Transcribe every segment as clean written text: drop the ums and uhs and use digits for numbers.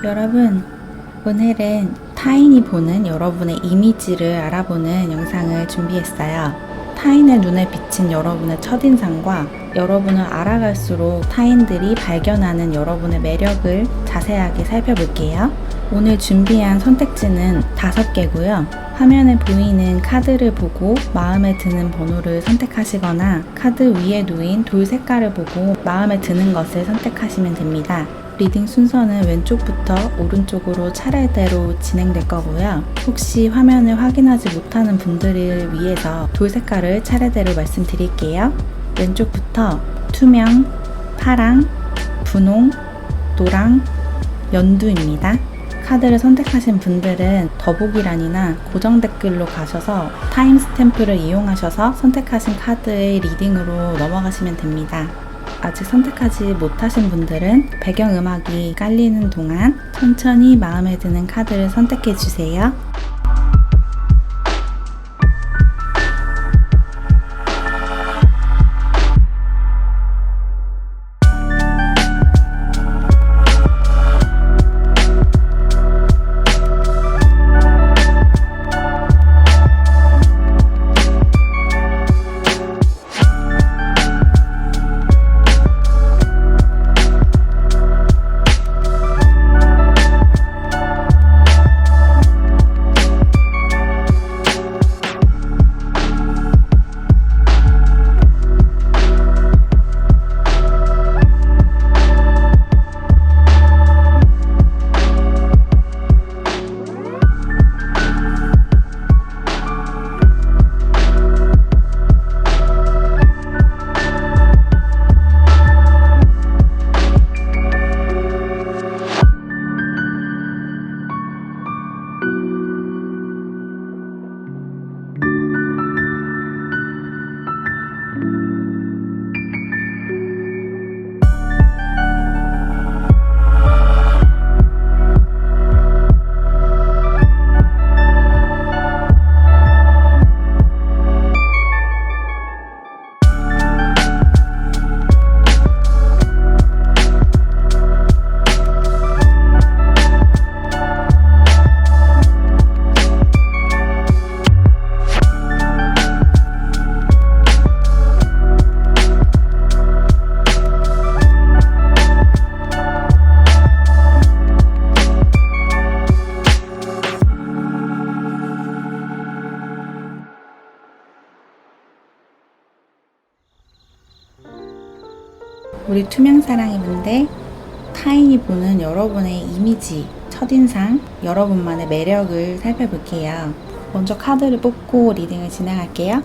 여러분, 오늘은 타인이 보는 여러분의 이미지를 알아보는 영상을 준비했어요. 타인의 눈에 비친 여러분의 첫인상과 여러분을 알아갈수록 타인들이 발견하는 여러분의 매력을 자세하게 살펴볼게요. 오늘 준비한 선택지는 5개고요. 화면에 보이는 카드를 보고 마음에 드는 번호를 선택하시거나 카드 위에 놓인 돌 색깔을 보고 마음에 드는 것을 선택하시면 됩니다. 리딩 순서는 왼쪽부터 오른쪽으로 차례대로 진행될 거고요. 혹시 화면을 확인하지 못하는 분들을 위해서 돌 색깔을 차례대로 말씀드릴게요. 왼쪽부터 투명, 파랑, 분홍, 노랑, 연두입니다. 카드를 선택하신 분들은 더보기란이나 고정 댓글로 가셔서 타임스탬프를 이용하셔서 선택하신 카드의 리딩으로 넘어가시면 됩니다. 아직 선택하지 못하신 분들은 배경음악이 깔리는 동안 천천히 마음에 드는 카드를 선택해 주세요. 우리 투명사랑이분들, 타인이 보는 여러분의 이미지, 첫인상, 여러분만의 매력을 살펴볼게요. 먼저 카드를 뽑고 리딩을 진행할게요.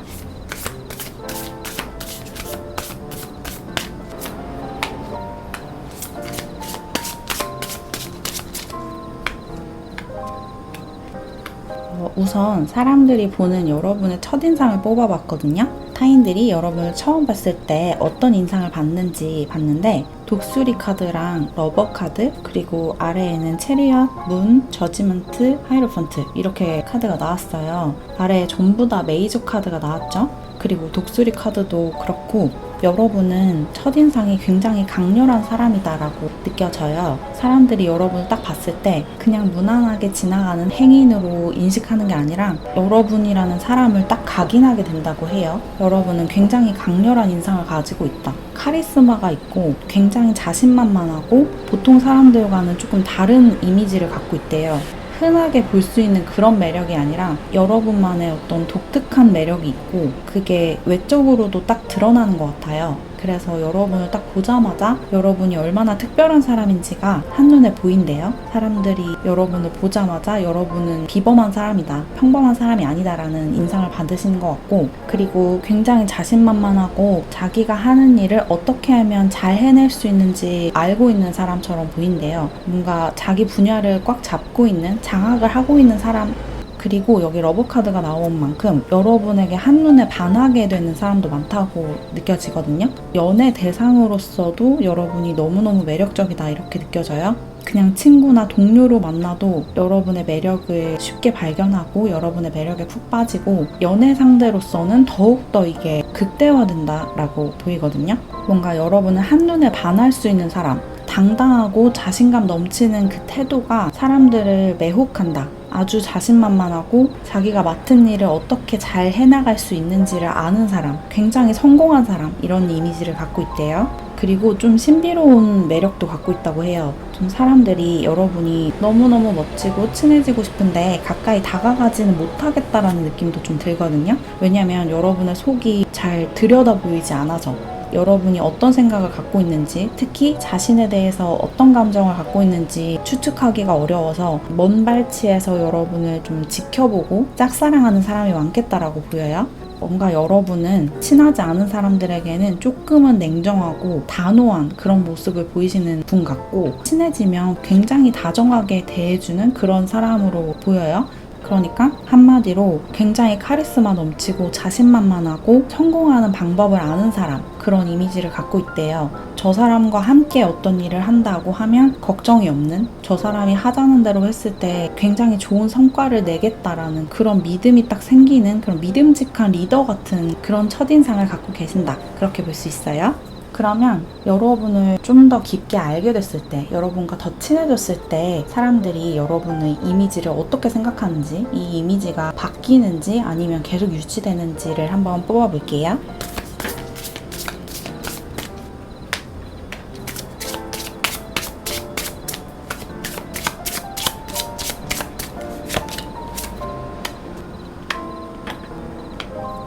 우선 사람들이 보는 여러분의 첫인상을 뽑아봤거든요. 타인들이 여러분을 처음 봤을 때 어떤 인상을 받는지 봤는데 독수리 카드랑 러버 카드, 그리고 아래에는 체리엇, 문, 저지먼트, 하이로펀트 이렇게 카드가 나왔어요. 아래에 전부 다 메이저 카드가 나왔죠. 그리고 독수리 카드도 그렇고 여러분은 첫인상이 굉장히 강렬한 사람이다라고 느껴져요. 사람들이 여러분을 딱 봤을 때 그냥 무난하게 지나가는 행인으로 인식하는 게 아니라 여러분이라는 사람을 딱 각인하게 된다고 해요. 여러분은 굉장히 강렬한 인상을 가지고 있다. 카리스마가 있고 굉장히 자신만만하고 보통 사람들과는 조금 다른 이미지를 갖고 있대요. 흔하게 볼 수 있는 그런 매력이 아니라 여러분만의 어떤 독특한 매력이 있고 그게 외적으로도 딱 드러나는 것 같아요. 그래서 여러분을 딱 보자마자 여러분이 얼마나 특별한 사람인지가 한눈에 보인대요. 사람들이 여러분을 보자마자 여러분은 비범한 사람이다, 평범한 사람이 아니다 라는 인상을 받으시는 것 같고, 그리고 굉장히 자신만만하고 자기가 하는 일을 어떻게 하면 잘 해낼 수 있는지 알고 있는 사람처럼 보인대요. 뭔가 자기 분야를 꽉 잡고 있는, 장악을 하고 있는 사람. 그리고 여기 러버 카드가 나온 만큼 여러분에게 한눈에 반하게 되는 사람도 많다고 느껴지거든요. 연애 대상으로서도 여러분이 너무너무 매력적이다 이렇게 느껴져요. 그냥 친구나 동료로 만나도 여러분의 매력을 쉽게 발견하고 여러분의 매력에 푹 빠지고 연애 상대로서는 더욱더 이게 극대화된다라고 보이거든요. 뭔가 여러분을 한눈에 반할 수 있는 사람, 당당하고 자신감 넘치는 그 태도가 사람들을 매혹한다. 아주 자신만만하고 자기가 맡은 일을 어떻게 잘 해나갈 수 있는지를 아는 사람, 굉장히 성공한 사람, 이런 이미지를 갖고 있대요. 그리고 좀 신비로운 매력도 갖고 있다고 해요. 좀 사람들이 여러분이 너무너무 멋지고 친해지고 싶은데 가까이 다가가지는 못하겠다라는 느낌도 좀 들거든요. 왜냐면 여러분의 속이 잘 들여다 보이지 않아서. 여러분이 어떤 생각을 갖고 있는지, 특히 자신에 대해서 어떤 감정을 갖고 있는지 추측하기가 어려워서 먼 발치에서 여러분을 좀 지켜보고 짝사랑하는 사람이 많겠다라고 보여요. 뭔가 여러분은 친하지 않은 사람들에게는 조금은 냉정하고 단호한 그런 모습을 보이시는 분 같고, 친해지면 굉장히 다정하게 대해주는 그런 사람으로 보여요. 그러니까 한마디로 굉장히 카리스마 넘치고 자신만만하고 성공하는 방법을 아는 사람, 그런 이미지를 갖고 있대요. 저 사람과 함께 어떤 일을 한다고 하면 걱정이 없는, 저 사람이 하자는 대로 했을 때 굉장히 좋은 성과를 내겠다라는 그런 믿음이 딱 생기는 그런 믿음직한 리더 같은 그런 첫인상을 갖고 계신다, 그렇게 볼 수 있어요. 그러면 여러분을 좀 더 깊게 알게 됐을 때, 여러분과 더 친해졌을 때 사람들이 여러분의 이미지를 어떻게 생각하는지, 이 이미지가 바뀌는지 아니면 계속 유지되는지를 한번 뽑아볼게요.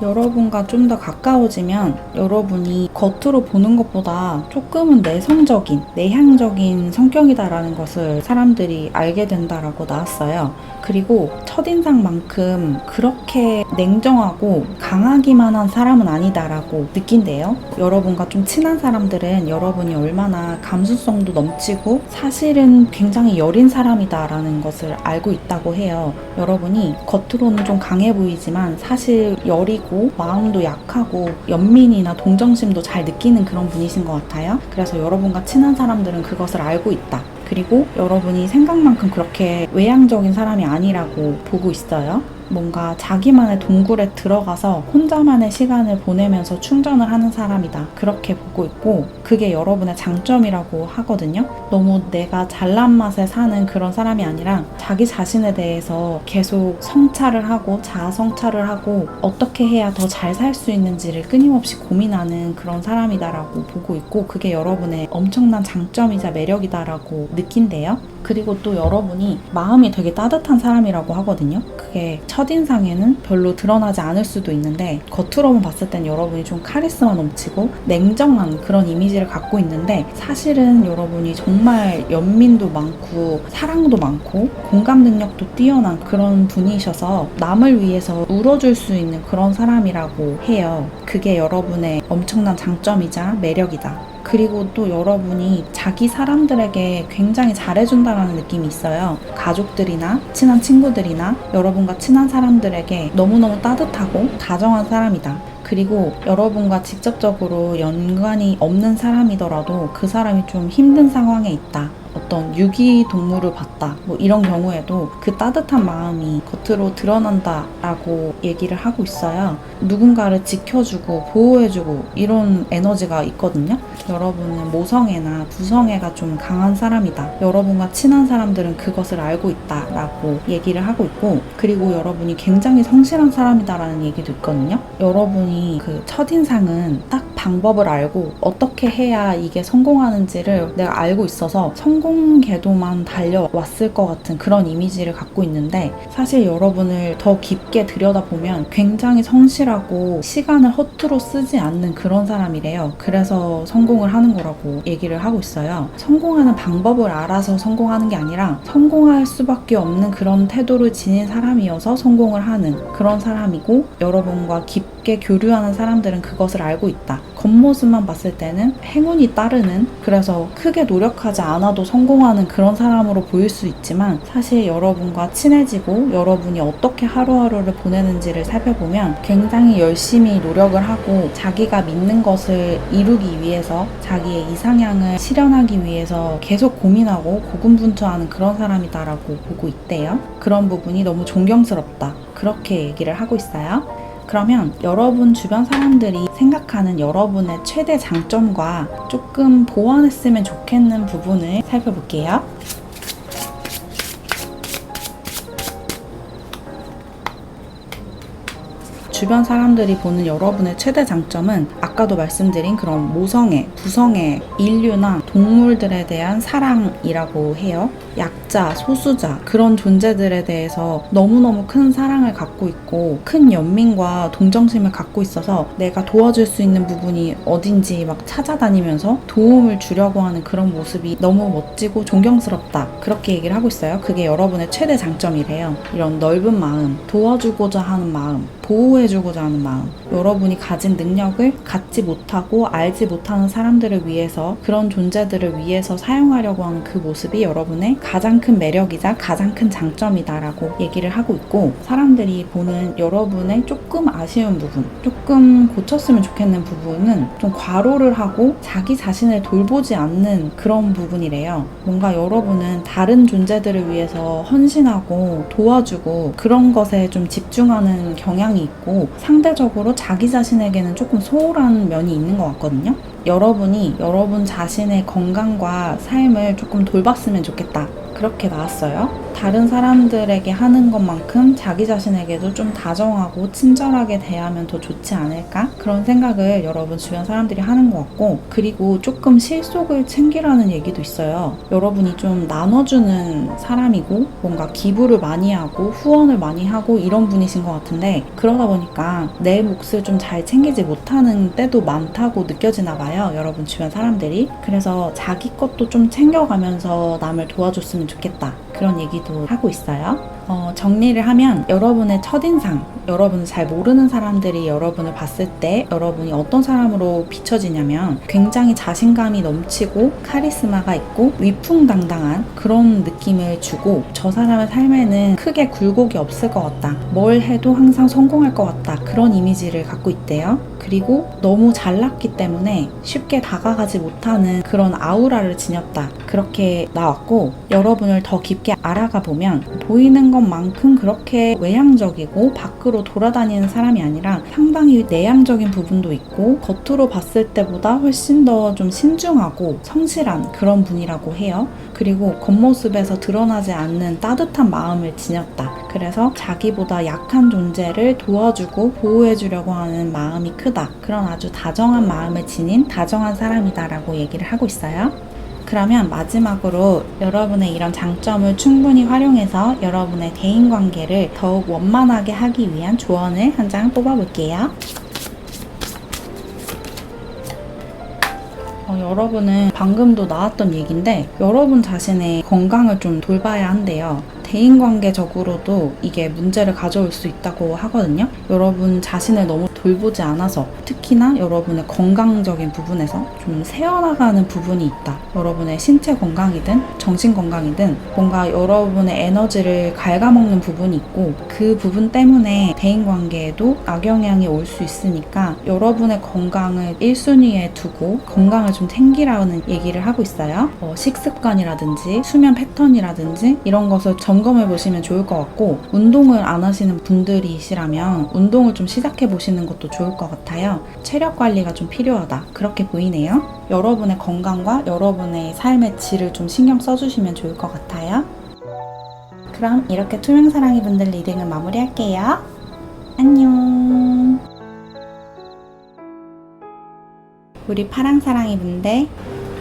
여러분과 좀 더 가까워지면 여러분이 겉으로 보는 것보다 조금은 내성적인, 내향적인 성격이다라는 것을 사람들이 알게 된다라고 나왔어요. 그리고 첫인상만큼 그렇게 냉정하고 강하기만 한 사람은 아니다라고 느낀대요. 여러분과 좀 친한 사람들은 여러분이 얼마나 감수성도 넘치고 사실은 굉장히 여린 사람이다라는 것을 알고 있다고 해요. 여러분이 겉으로는 좀 강해 보이지만 사실 여리고 마음도 약하고 연민이나 동정심도 잘 느끼는 그런 분이신 것 같아요. 그래서 여러분과 친한 사람들은 그것을 알고 있다. 그리고 여러분이 생각만큼 그렇게 외향적인 사람이 아니라고 보고 있어요. 뭔가 자기만의 동굴에 들어가서 혼자만의 시간을 보내면서 충전을 하는 사람이다, 그렇게 보고 있고, 그게 여러분의 장점이라고 하거든요. 너무 내가 잘난 맛에 사는 그런 사람이 아니라 자기 자신에 대해서 계속 성찰을 하고 자아 성찰을 하고 어떻게 해야 더 잘 살 수 있는지를 끊임없이 고민하는 그런 사람이다라고 보고 있고, 그게 여러분의 엄청난 장점이자 매력이다라고 느낀대요. 그리고 또 여러분이 마음이 되게 따뜻한 사람이라고 하거든요. 그게 첫인상에는 별로 드러나지 않을 수도 있는데 겉으로만 봤을 땐 여러분이 좀 카리스마 넘치고 냉정한 그런 이미지를 갖고 있는데, 사실은 여러분이 정말 연민도 많고 사랑도 많고 공감 능력도 뛰어난 그런 분이셔서 남을 위해서 울어줄 수 있는 그런 사람이라고 해요. 그게 여러분의 엄청난 장점이자 매력이다. 그리고 또 여러분이 자기 사람들에게 굉장히 잘해준다라는 느낌이 있어요. 가족들이나 친한 친구들이나 여러분과 친한 사람들에게 너무너무 따뜻하고 다정한 사람이다. 그리고 여러분과 직접적으로 연관이 없는 사람이더라도 그 사람이 좀 힘든 상황에 있다, 어떤 유기동물을 봤다, 뭐 이런 경우에도 그 따뜻한 마음이 겉으로 드러난다라고 얘기를 하고 있어요. 누군가를 지켜주고 보호해주고 이런 에너지가 있거든요. 여러분은 모성애나 부성애가 좀 강한 사람이다, 여러분과 친한 사람들은 그것을 알고 있다라고 얘기를 하고 있고, 그리고 여러분이 굉장히 성실한 사람이다라는 얘기도 있거든요. 여러분이 그 첫인상은 딱 방법을 알고 어떻게 해야 이게 성공하는지를 내가 알고 있어서 성공 궤도만 달려왔을 것 같은 그런 이미지를 갖고 있는데, 사실 여러분을 더 깊게 들여다보면 굉장히 성실하고 시간을 허투루 쓰지 않는 그런 사람이래요. 그래서 성공을 하는 거라고 얘기를 하고 있어요. 성공하는 방법을 알아서 성공하는 게 아니라 성공할 수밖에 없는 그런 태도를 지닌 사람이어서 성공을 하는 그런 사람이고, 여러분과 깊게 교류하는 사람들은 그것을 알고 있다. 겉모습만 봤을 때는 행운이 따르는, 그래서 크게 노력하지 않아도 성공하는 그런 사람으로 보일 수 있지만, 사실 여러분과 친해지고 여러분이 어떻게 하루하루를 보내는지를 살펴보면 굉장히 열심히 노력을 하고 자기가 믿는 것을 이루기 위해서, 자기의 이상향을 실현하기 위해서 계속 고민하고 고군분투하는 그런 사람이다라고 보고 있대요. 그런 부분이 너무 존경스럽다, 그렇게 얘기를 하고 있어요. 그러면 여러분 주변 사람들이 생각하는 여러분의 최대 장점과 조금 보완했으면 좋겠는 부분을 살펴볼게요. 주변 사람들이 보는 여러분의 최대 장점은 아까도 말씀드린 그런 모성애, 부성애, 인류나 동물들에 대한 사랑이라고 해요. 약자, 소수자 그런 존재들에 대해서 너무너무 큰 사랑을 갖고 있고 큰 연민과 동정심을 갖고 있어서 내가 도와줄 수 있는 부분이 어딘지 막 찾아다니면서 도움을 주려고 하는 그런 모습이 너무 멋지고 존경스럽다. 그렇게 얘기를 하고 있어요. 그게 여러분의 최대 장점이래요. 이런 넓은 마음, 도와주고자 하는 마음, 보호해주고자 하는 마음, 여러분이 가진 능력을 갖지 못하고 알지 못하는 사람들을 위해서 그런 존재들을 위해서 사용하려고 하는 그 모습이 여러분의 가장 큰 매력이자 가장 큰 장점이다라고 얘기를 하고 있고 사람들이 보는 여러분의 조금 아쉬운 부분, 조금 고쳤으면 좋겠는 부분은 좀 과로를 하고 자기 자신을 돌보지 않는 그런 부분이래요. 뭔가 여러분은 다른 존재들을 위해서 헌신하고 도와주고 그런 것에 좀 집중하는 경향이 있고 상대적으로 자기 자신에게는 조금 소홀한 면이 있는 것 같거든요. 여러분이 여러분 자신의 건강과 삶을 조금 돌봤으면 좋겠다. 그렇게 나왔어요. 다른 사람들에게 하는 것만큼 자기 자신에게도 좀 다정하고 친절하게 대하면 더 좋지 않을까? 그런 생각을 여러분 주변 사람들이 하는 것 같고 그리고 조금 실속을 챙기라는 얘기도 있어요. 여러분이 좀 나눠주는 사람이고 뭔가 기부를 많이 하고 후원을 많이 하고 이런 분이신 것 같은데 그러다 보니까 내 몫을 좀 잘 챙기지 못하는 때도 많다고 느껴지나 봐요. 여러분 주변 사람들이. 그래서 자기 것도 좀 챙겨가면서 남을 도와줬으면 좋겠다. 그런 얘기도 하고 있어요. 정리를 하면 여러분의 첫인상, 여러분을 잘 모르는 사람들이 여러분을 봤을 때 여러분이 어떤 사람으로 비춰지냐면 굉장히 자신감이 넘치고 카리스마가 있고 위풍당당한 그런 느낌을 주고 저 사람의 삶에는 크게 굴곡이 없을 것 같다. 뭘 해도 항상 성공할 것 같다. 그런 이미지를 갖고 있대요. 그리고 너무 잘났기 때문에 쉽게 다가가지 못하는 그런 아우라를 지녔다. 그렇게 나왔고 여러분을 더 깊게 알아가 보면 보이는 것만큼 그렇게 외향적이고 밖으로 돌아다니는 사람이 아니라 상당히 내향적인 부분도 있고 겉으로 봤을 때보다 훨씬 더 좀 신중하고 성실한 그런 분이라고 해요. 그리고 겉모습에서 드러나지 않는 따뜻한 마음을 지녔다. 그래서 자기보다 약한 존재를 도와주고 보호해주려고 하는 마음이 크다. 그런 아주 다정한 마음을 지닌 다정한 사람이다라고 얘기를 하고 있어요. 그러면 마지막으로 여러분의 이런 장점을 충분히 활용해서 여러분의 대인관계를 더욱 원만하게 하기 위한 조언을 한 장 뽑아볼게요. 여러분은 방금도 나왔던 얘기인데 여러분 자신의 건강을 좀 돌봐야 한대요. 대인관계적으로도 이게 문제를 가져올 수 있다고 하거든요. 여러분 자신을 너무 돌보지 않아서 특히나 여러분의 건강적인 부분에서 좀 새어나가는 부분이 있다. 여러분의 신체 건강이든 정신 건강이든 뭔가 여러분의 에너지를 갉아먹는 부분이 있고 그 부분 때문에 대인관계에도 악영향이 올 수 있으니까 여러분의 건강을 1순위에 두고 건강을 좀 챙기라는 얘기를 하고 있어요. 식습관이라든지 수면 패턴이라든지 이런 것을 점검해 보시면 좋을 것 같고 운동을 안 하시는 분들이시라면 운동을 좀 시작해 보시는 것도 좋을 것 같아요. 체력 관리가 좀 필요하다. 그렇게 보이네요. 여러분의 건강과 여러분의 삶의 질을 좀 신경 써주시면 좋을 것 같아요. 그럼 이렇게 투명사랑이 분들 리딩을 마무리할게요. 안녕. 우리 파랑사랑이 분들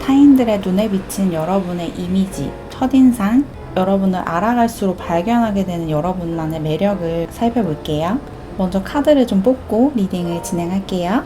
타인들의 눈에 비친 여러분의 이미지, 첫인상, 여러분을 알아갈수록 발견하게 되는 여러분만의 매력을 살펴볼게요. 먼저 카드를 좀 뽑고 리딩을 진행할게요.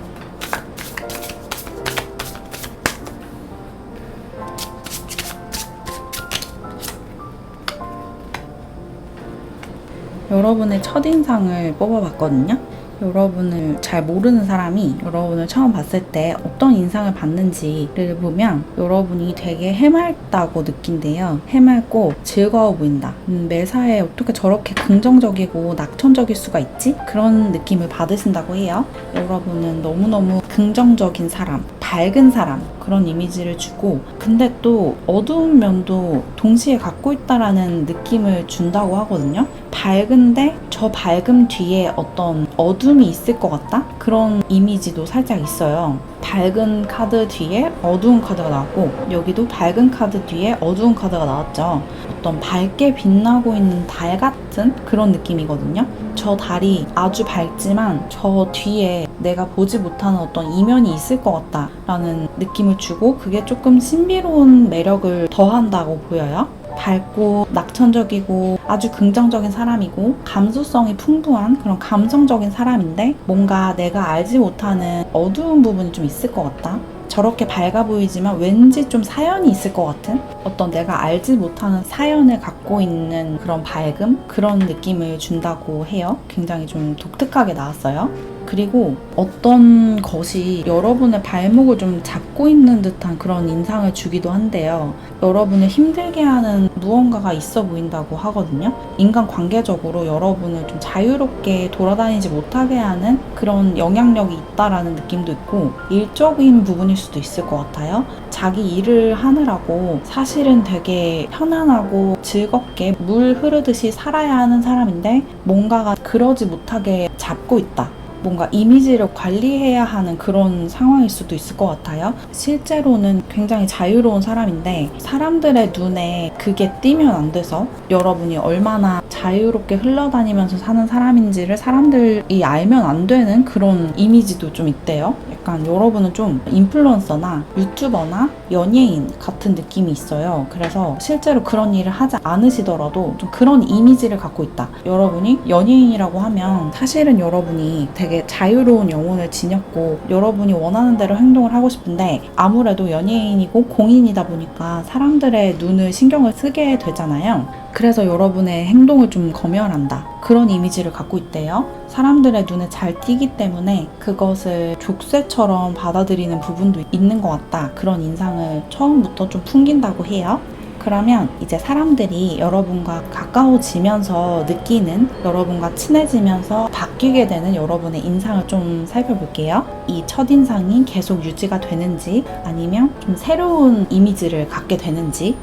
여러분의 첫인상을 뽑아봤거든요. 여러분을 잘 모르는 사람이 여러분을 처음 봤을 때 어떤 인상을 받는지를 보면 여러분이 되게 해맑다고 느낀대요. 해맑고 즐거워 보인다. 매사에 어떻게 저렇게 긍정적이고 낙천적일 수가 있지? 그런 느낌을 받으신다고 해요. 여러분은 너무너무 긍정적인 사람, 밝은 사람 그런 이미지를 주고, 근데 또 어두운 면도 동시에 갖고 있다라는 느낌을 준다고 하거든요. 밝은데 저 밝음 뒤에 어떤 어둠이 있을 것 같다? 그런 이미지도 살짝 있어요. 밝은 카드 뒤에 어두운 카드가 나왔고, 여기도 밝은 카드 뒤에 어두운 카드가 나왔죠. 어떤 밝게 빛나고 있는 달 같은 그런 느낌이거든요. 저 달이 아주 밝지만 저 뒤에 내가 보지 못하는 어떤 이면이 있을 것 같다라는 느낌을 주고, 그게 조금 신비로운 매력을 더한다고 보여요. 밝고 낙천적이고 아주 긍정적인 사람이고 감수성이 풍부한 그런 감성적인 사람인데, 뭔가 내가 알지 못하는 어두운 부분이 좀 있을 것 같다. 저렇게 밝아 보이지만 왠지 좀 사연이 있을 것 같은, 어떤 내가 알지 못하는 사연을 갖고 있는 그런 밝음, 그런 느낌을 준다고 해요. 굉장히 좀 독특하게 나왔어요. 그리고 어떤 것이 여러분의 발목을 좀 잡고 있는 듯한 그런 인상을 주기도 한데요. 여러분을 힘들게 하는 무언가가 있어 보인다고 하거든요. 인간관계적으로 여러분을 좀 자유롭게 돌아다니지 못하게 하는 그런 영향력이 있다라는 느낌도 있고, 일적인 부분일 수도 있을 것 같아요. 자기 일을 하느라고 사실은 되게 편안하고 즐겁게 물 흐르듯이 살아야 하는 사람인데, 뭔가가 그러지 못하게 잡고 있다. 뭔가 이미지를 관리해야 하는 그런 상황일 수도 있을 것 같아요. 실제로는 굉장히 자유로운 사람인데 사람들의 눈에 그게 띄면 안 돼서 여러분이 얼마나 자유롭게 흘러다니면서 사는 사람인지를 사람들이 알면 안 되는 그런 이미지도 좀 있대요. 약간 여러분은 좀 인플루언서나 유튜버나 연예인 같은 느낌이 있어요. 그래서 실제로 그런 일을 하지 않으시더라도 좀 그런 이미지를 갖고 있다. 여러분이 연예인이라고 하면 사실은 여러분이 되게 자유로운 영혼을 지녔고 여러분이 원하는 대로 행동을 하고 싶은데, 아무래도 연예인이고 공인이다 보니까 사람들의 눈을 신경을 쓰게 되잖아요. 그래서 여러분의 행동을 좀 검열한다. 그런 이미지를 갖고 있대요. 사람들의 눈에 잘 띄기 때문에 그것을 족쇄처럼 받아들이는 부분도 있는 것 같다. 그런 인상을 처음부터 좀 풍긴다고 해요. 그러면 이제 사람들이 여러분과 가까워지면서 느끼는, 여러분과 친해지면서 바뀌게 되는 여러분의 인상을 좀 살펴볼게요. 이 첫인상이 계속 유지가 되는지 아니면 좀 새로운 이미지를 갖게 되는지.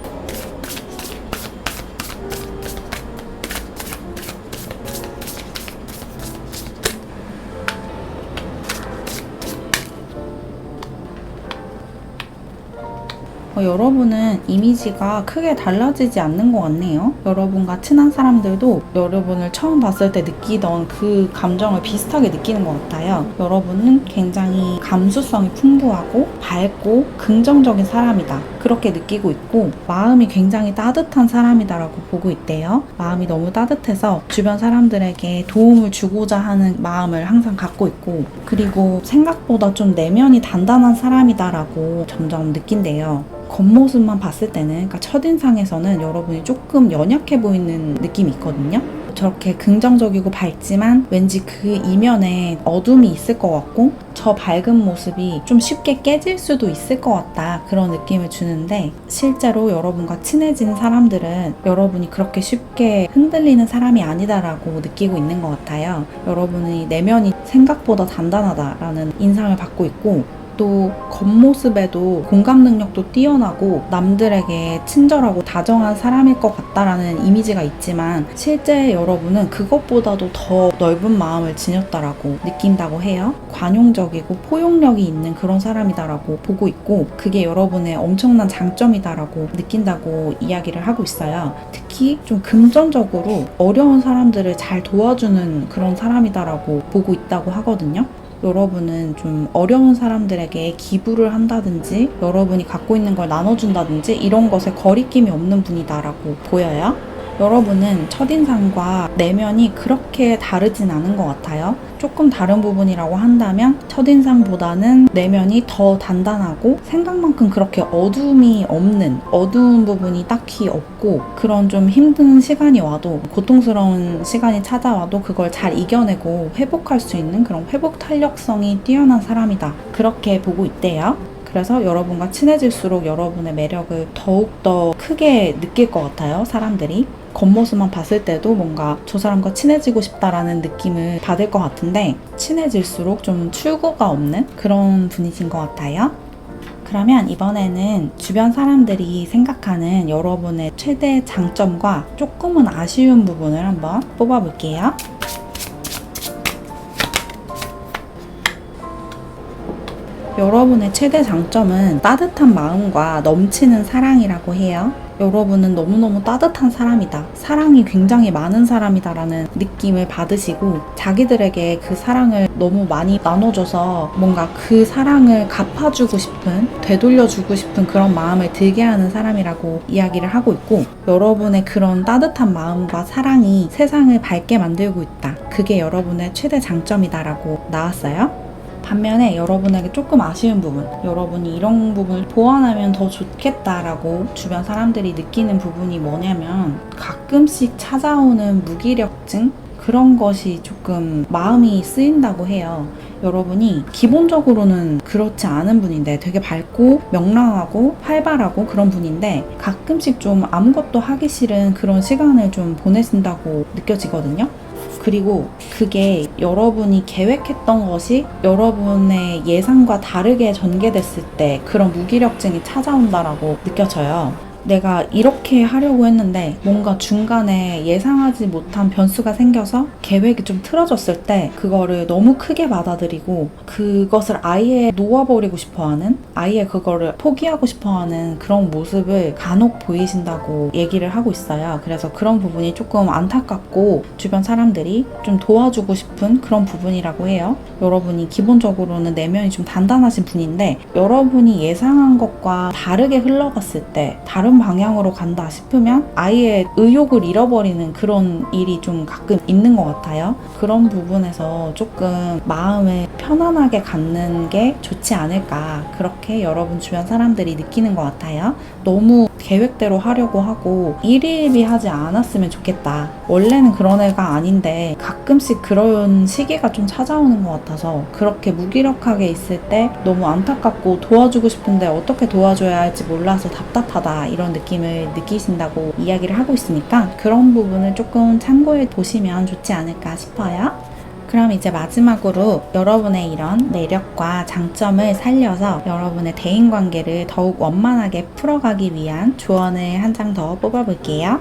여러분은 이미지가 크게 달라지지 않는 것 같네요. 여러분과 친한 사람들도 여러분을 처음 봤을 때 느끼던 그 감정을 비슷하게 느끼는 것 같아요. 여러분은 굉장히 감수성이 풍부하고 밝고 긍정적인 사람이다. 그렇게 느끼고 있고, 마음이 굉장히 따뜻한 사람이다라고 보고 있대요. 마음이 너무 따뜻해서 주변 사람들에게 도움을 주고자 하는 마음을 항상 갖고 있고, 그리고 생각보다 좀 내면이 단단한 사람이다라고 점점 느낀대요. 겉모습만 봤을 때는, 그러니까 첫인상에서는 여러분이 조금 연약해 보이는 느낌이 있거든요. 저렇게 긍정적이고 밝지만 왠지 그 이면에 어둠이 있을 것 같고, 저 밝은 모습이 좀 쉽게 깨질 수도 있을 것 같다. 그런 느낌을 주는데, 실제로 여러분과 친해진 사람들은 여러분이 그렇게 쉽게 흔들리는 사람이 아니다라고 느끼고 있는 것 같아요. 여러분의 내면이 생각보다 단단하다라는 인상을 받고 있고, 또 겉모습에도 공감 능력도 뛰어나고 남들에게 친절하고 다정한 사람일 것 같다라는 이미지가 있지만, 실제 여러분은 그것보다도 더 넓은 마음을 지녔다라고 느낀다고 해요. 관용적이고 포용력이 있는 그런 사람이다라고 보고 있고, 그게 여러분의 엄청난 장점이다라고 느낀다고 이야기를 하고 있어요. 특히 좀 금전적으로 어려운 사람들을 잘 도와주는 그런 사람이다라고 보고 있다고 하거든요. 여러분은 좀 어려운 사람들에게 기부를 한다든지 여러분이 갖고 있는 걸 나눠준다든지 이런 것에 거리낌이 없는 분이다라고 보여요. 여러분은 첫인상과 내면이 그렇게 다르진 않은 것 같아요. 조금 다른 부분이라고 한다면 첫인상보다는 내면이 더 단단하고 생각만큼 그렇게 어둠이 없는, 어두운 부분이 딱히 없고, 그런 좀 힘든 시간이 와도, 고통스러운 시간이 찾아와도 그걸 잘 이겨내고 회복할 수 있는 그런 회복 탄력성이 뛰어난 사람이다. 그렇게 보고 있대요. 그래서 여러분과 친해질수록 여러분의 매력을 더욱더 크게 느낄 것 같아요, 사람들이. 겉모습만 봤을 때도 뭔가 저 사람과 친해지고 싶다라는 느낌을 받을 것 같은데, 친해질수록 좀 출구가 없는 그런 분이신 것 같아요. 그러면 이번에는 주변 사람들이 생각하는 여러분의 최대 장점과 조금은 아쉬운 부분을 한번 뽑아볼게요. 여러분의 최대 장점은 따뜻한 마음과 넘치는 사랑이라고 해요. 여러분은 너무너무 따뜻한 사람이다. 사랑이 굉장히 많은 사람이다 라는 느낌을 받으시고 자기들에게 그 사랑을 너무 많이 나눠줘서 뭔가 그 사랑을 갚아주고 싶은, 되돌려주고 싶은 그런 마음을 들게 하는 사람이라고 이야기를 하고 있고, 여러분의 그런 따뜻한 마음과 사랑이 세상을 밝게 만들고 있다. 그게 여러분의 최대 장점이다 라고 나왔어요. 반면에 여러분에게 조금 아쉬운 부분, 여러분이 이런 부분을 보완하면 더 좋겠다라고 주변 사람들이 느끼는 부분이 뭐냐면 가끔씩 찾아오는 무기력증? 그런 것이 조금 마음이 쓰인다고 해요. 여러분이 기본적으로는 그렇지 않은 분인데 되게 밝고 명랑하고 활발하고 그런 분인데 가끔씩 좀 아무것도 하기 싫은 그런 시간을 좀 보내신다고 느껴지거든요. 그리고 그게 여러분이 계획했던 것이 여러분의 예상과 다르게 전개됐을 때 그런 무기력증이 찾아온다라고 느껴져요. 내가 이렇게 하려고 했는데 뭔가 중간에 예상하지 못한 변수가 생겨서 계획이 좀 틀어졌을 때 그거를 너무 크게 받아들이고 그것을 아예 놓아버리고 싶어하는, 아예 그거를 포기하고 싶어하는 그런 모습을 간혹 보이신다고 얘기를 하고 있어요. 그래서 그런 부분이 조금 안타깝고 주변 사람들이 좀 도와주고 싶은 그런 부분이라고 해요. 여러분이 기본적으로는 내면이 좀 단단하신 분인데 여러분이 예상한 것과 다르게 흘러갔을 때, 다른 방향으로 간다 싶으면 아예 의욕을 잃어버리는 그런 일이 좀 가끔 있는 것 같아요. 그런 부분에서 조금 마음을 편안하게 갖는 게 좋지 않을까, 그렇게 여러분 주변 사람들이 느끼는 것 같아요. 너무 계획대로 하려고 하고 일희일비하지 않았으면 좋겠다. 원래는 그런 애가 아닌데 가끔씩 그런 시기가 좀 찾아오는 것 같아서 그렇게 무기력하게 있을 때 너무 안타깝고 도와주고 싶은데 어떻게 도와줘야 할지 몰라서 답답하다, 이런 느낌을 느끼신다고 이야기를 하고 있으니까 그런 부분을 조금 참고해 보시면 좋지 않을까 싶어요. 그럼 이제 마지막으로 여러분의 이런 매력과 장점을 살려서 여러분의 대인관계를 더욱 원만하게 풀어가기 위한 조언을 한 장 더 뽑아볼게요.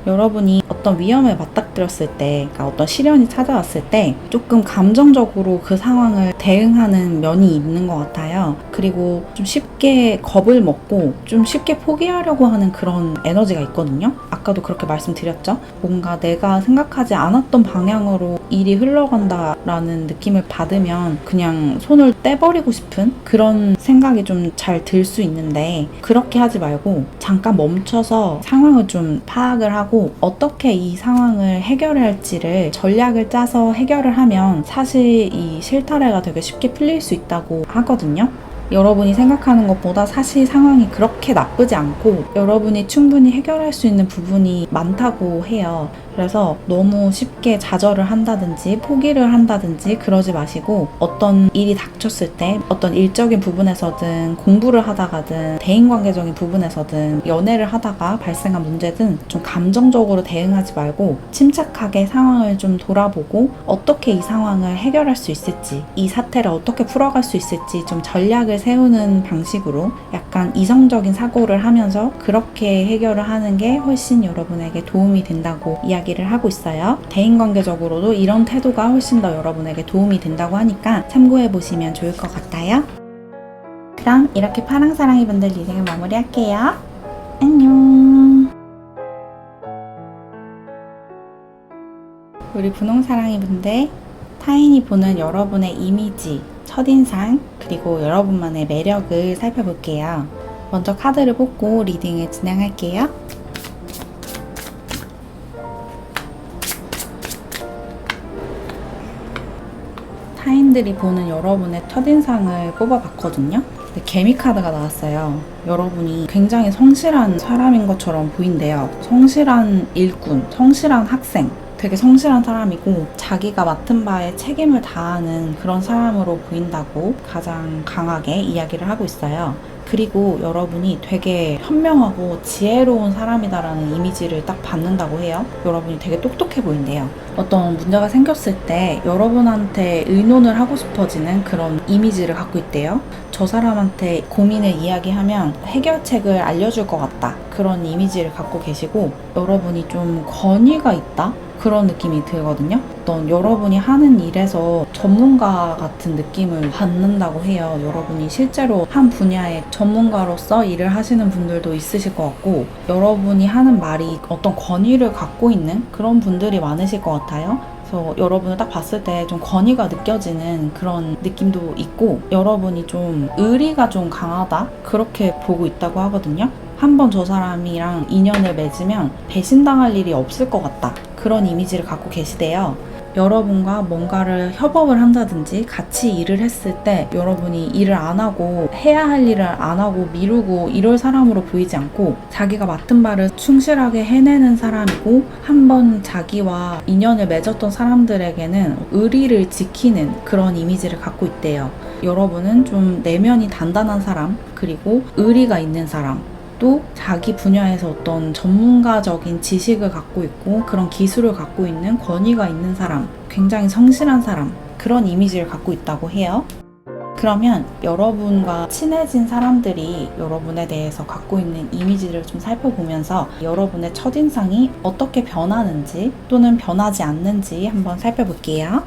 여러분이 어떤 위험을 맞닥뜨렸을 때, 그러니까 어떤 시련이 찾아왔을 때 조금 감정적으로 그 상황을 대응하는 면이 있는 것 같아요. 그리고 좀 쉽게 겁을 먹고 좀 쉽게 포기하려고 하는 그런 에너지가 있거든요. 아까도 그렇게 말씀드렸죠. 뭔가 내가 생각하지 않았던 방향으로 일이 흘러간다라는 느낌을 받으면 그냥 손을 떼버리고 싶은 그런 생각이 좀 잘 들 수 있는데, 그렇게 하지 말고 잠깐 멈춰서 상황을 좀 파악을 하고 어떻게 이 상황을 해결할지를 전략을 짜서 해결을 하면 사실 이 실타래가 되게 쉽게 풀릴 수 있다고 하거든요. 여러분이 생각하는 것보다 사실 상황이 그렇게 나쁘지 않고 여러분이 충분히 해결할 수 있는 부분이 많다고 해요. 그래서 너무 쉽게 좌절을 한다든지 포기를 한다든지 그러지 마시고 어떤 일이 닥쳤을 때 어떤 일적인 부분에서든 공부를 하다가든 대인관계적인 부분에서든 연애를 하다가 발생한 문제든 좀 감정적으로 대응하지 말고 침착하게 상황을 좀 돌아보고 어떻게 이 상황을 해결할 수 있을지, 이 사태를 어떻게 풀어갈 수 있을지 좀 전략을 세우는 방식으로 약간 이성적인 사고를 하면서 그렇게 해결을 하는 게 훨씬 여러분에게 도움이 된다고 이야기를 하고 있어요. 대인관계적으로도 이런 태도가 훨씬 더 여러분에게 도움이 된다고 하니까 참고해 보시면 좋을 것 같아요. 그럼 이렇게 파랑사랑이 분들 리딩을 마무리할게요. 안녕. 우리 분홍사랑이 분들, 타인이 보는 여러분의 이미지, 첫인상, 그리고 여러분만의 매력을 살펴볼게요. 먼저 카드를 뽑고 리딩을 진행할게요. 타인들이 보는 여러분의 첫인상을 뽑아봤거든요. 근데 개미 카드가 나왔어요. 여러분이 굉장히 성실한 사람인 것처럼 보인대요. 성실한 일꾼, 성실한 학생, 되게 성실한 사람이고 자기가 맡은 바에 책임을 다하는 그런 사람으로 보인다고 가장 강하게 이야기를 하고 있어요. 그리고 여러분이 되게 현명하고 지혜로운 사람이다라는 이미지를 딱 받는다고 해요. 여러분이 되게 똑똑해 보인대요. 어떤 문제가 생겼을 때 여러분한테 의논을 하고 싶어지는 그런 이미지를 갖고 있대요. 저 사람한테 고민을 이야기하면 해결책을 알려줄 것 같다. 그런 이미지를 갖고 계시고 여러분이 좀 권위가 있다? 그런 느낌이 들거든요. 어떤 여러분이 하는 일에서 전문가 같은 느낌을 받는다고 해요. 여러분이 실제로 한 분야의 전문가로서 일을 하시는 분들도 있으실 것 같고 여러분이 하는 말이 어떤 권위를 갖고 있는 그런 분들이 많으실 것 같아요. 그래서 여러분을 딱 봤을 때 좀 권위가 느껴지는 그런 느낌도 있고 여러분이 좀 의리가 좀 강하다? 그렇게 보고 있다고 하거든요. 한번 저 사람이랑 인연을 맺으면 배신당할 일이 없을 것 같다. 그런 이미지를 갖고 계시대요. 여러분과 뭔가를 협업을 한다든지 같이 일을 했을 때 여러분이 일을 안 하고 해야 할 일을 안 하고 미루고 이럴 사람으로 보이지 않고 자기가 맡은 바를 충실하게 해내는 사람이고 한번 자기와 인연을 맺었던 사람들에게는 의리를 지키는 그런 이미지를 갖고 있대요. 여러분은 좀 내면이 단단한 사람 그리고 의리가 있는 사람 또 자기 분야에서 어떤 전문가적인 지식을 갖고 있고 그런 기술을 갖고 있는 권위가 있는 사람, 굉장히 성실한 사람 그런 이미지를 갖고 있다고 해요. 그러면 여러분과 친해진 사람들이 여러분에 대해서 갖고 있는 이미지를 좀 살펴보면서 여러분의 첫인상이 어떻게 변하는지 또는 변하지 않는지 한번 살펴볼게요.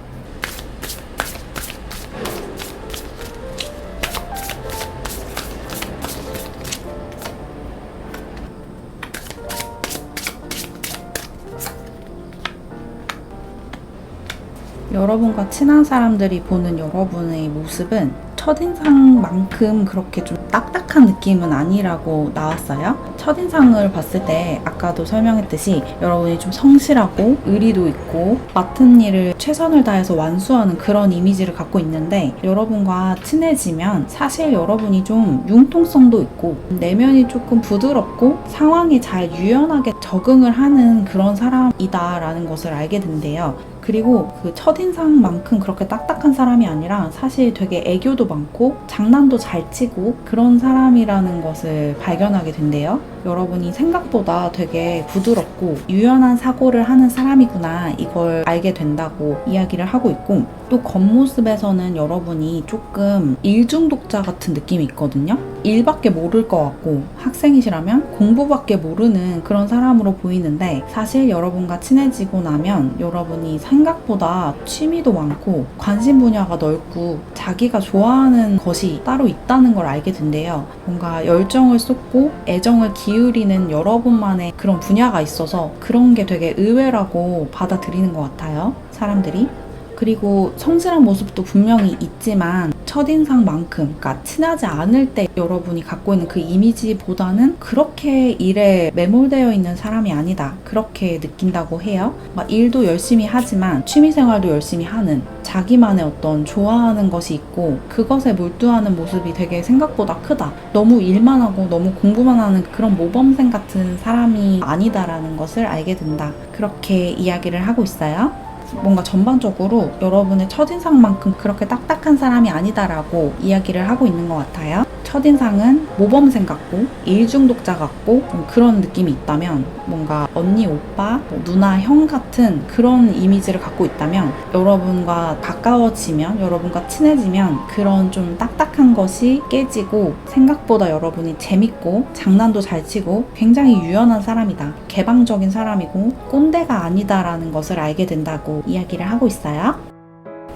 여러분과 친한 사람들이 보는 여러분의 모습은 첫인상만큼 그렇게 좀 딱딱한 느낌은 아니라고 나왔어요. 첫인상을 봤을 때 아까도 설명했듯이 여러분이 좀 성실하고 의리도 있고 맡은 일을 최선을 다해서 완수하는 그런 이미지를 갖고 있는데 여러분과 친해지면 사실 여러분이 좀 융통성도 있고 내면이 조금 부드럽고 상황에 잘 유연하게 적응을 하는 그런 사람이다라는 것을 알게 된대요. 그리고 그 첫인상만큼 그렇게 딱딱한 사람이 아니라 사실 되게 애교도 많고 장난도 잘 치고 그런 사람이라는 것을 발견하게 된대요. 여러분이 생각보다 되게 부드럽고 유연한 사고를 하는 사람이구나 이걸 알게 된다고 이야기를 하고 있고 또 겉모습에서는 여러분이 조금 일중독자 같은 느낌이 있거든요. 일밖에 모를 것 같고 학생이시라면 공부밖에 모르는 그런 사람으로 보이는데 사실 여러분과 친해지고 나면 여러분이 생각보다 취미도 많고 관심 분야가 넓고 자기가 좋아하는 것이 따로 있다는 걸 알게 된대요. 뭔가 열정을 쏟고 애정을 기울이는 여러분만의 그런 분야가 있어서 그런 게 되게 의외라고 받아들이는 것 같아요. 사람들이. 그리고 성실한 모습도 분명히 있지만 첫인상만큼 그러니까 친하지 않을 때 여러분이 갖고 있는 그 이미지보다는 그렇게 일에 매몰되어 있는 사람이 아니다 그렇게 느낀다고 해요. 막 일도 열심히 하지만 취미생활도 열심히 하는 자기만의 어떤 좋아하는 것이 있고 그것에 몰두하는 모습이 되게 생각보다 크다. 너무 일만 하고 너무 공부만 하는 그런 모범생 같은 사람이 아니다라는 것을 알게 된다. 그렇게 이야기를 하고 있어요. 뭔가 전반적으로 여러분의 첫인상만큼 그렇게 딱딱한 사람이 아니다라고 이야기를 하고 있는 것 같아요. 첫인상은 모범생 같고 일중독자 같고 그런 느낌이 있다면 뭔가 언니, 오빠, 누나, 형 같은 그런 이미지를 갖고 있다면 여러분과 가까워지면 여러분과 친해지면 그런 좀 딱딱한 것이 깨지고 생각보다 여러분이 재밌고 장난도 잘 치고 굉장히 유연한 사람이다. 개방적인 사람이고 꼰대가 아니다라는 것을 알게 된다고 이야기를 하고 있어요.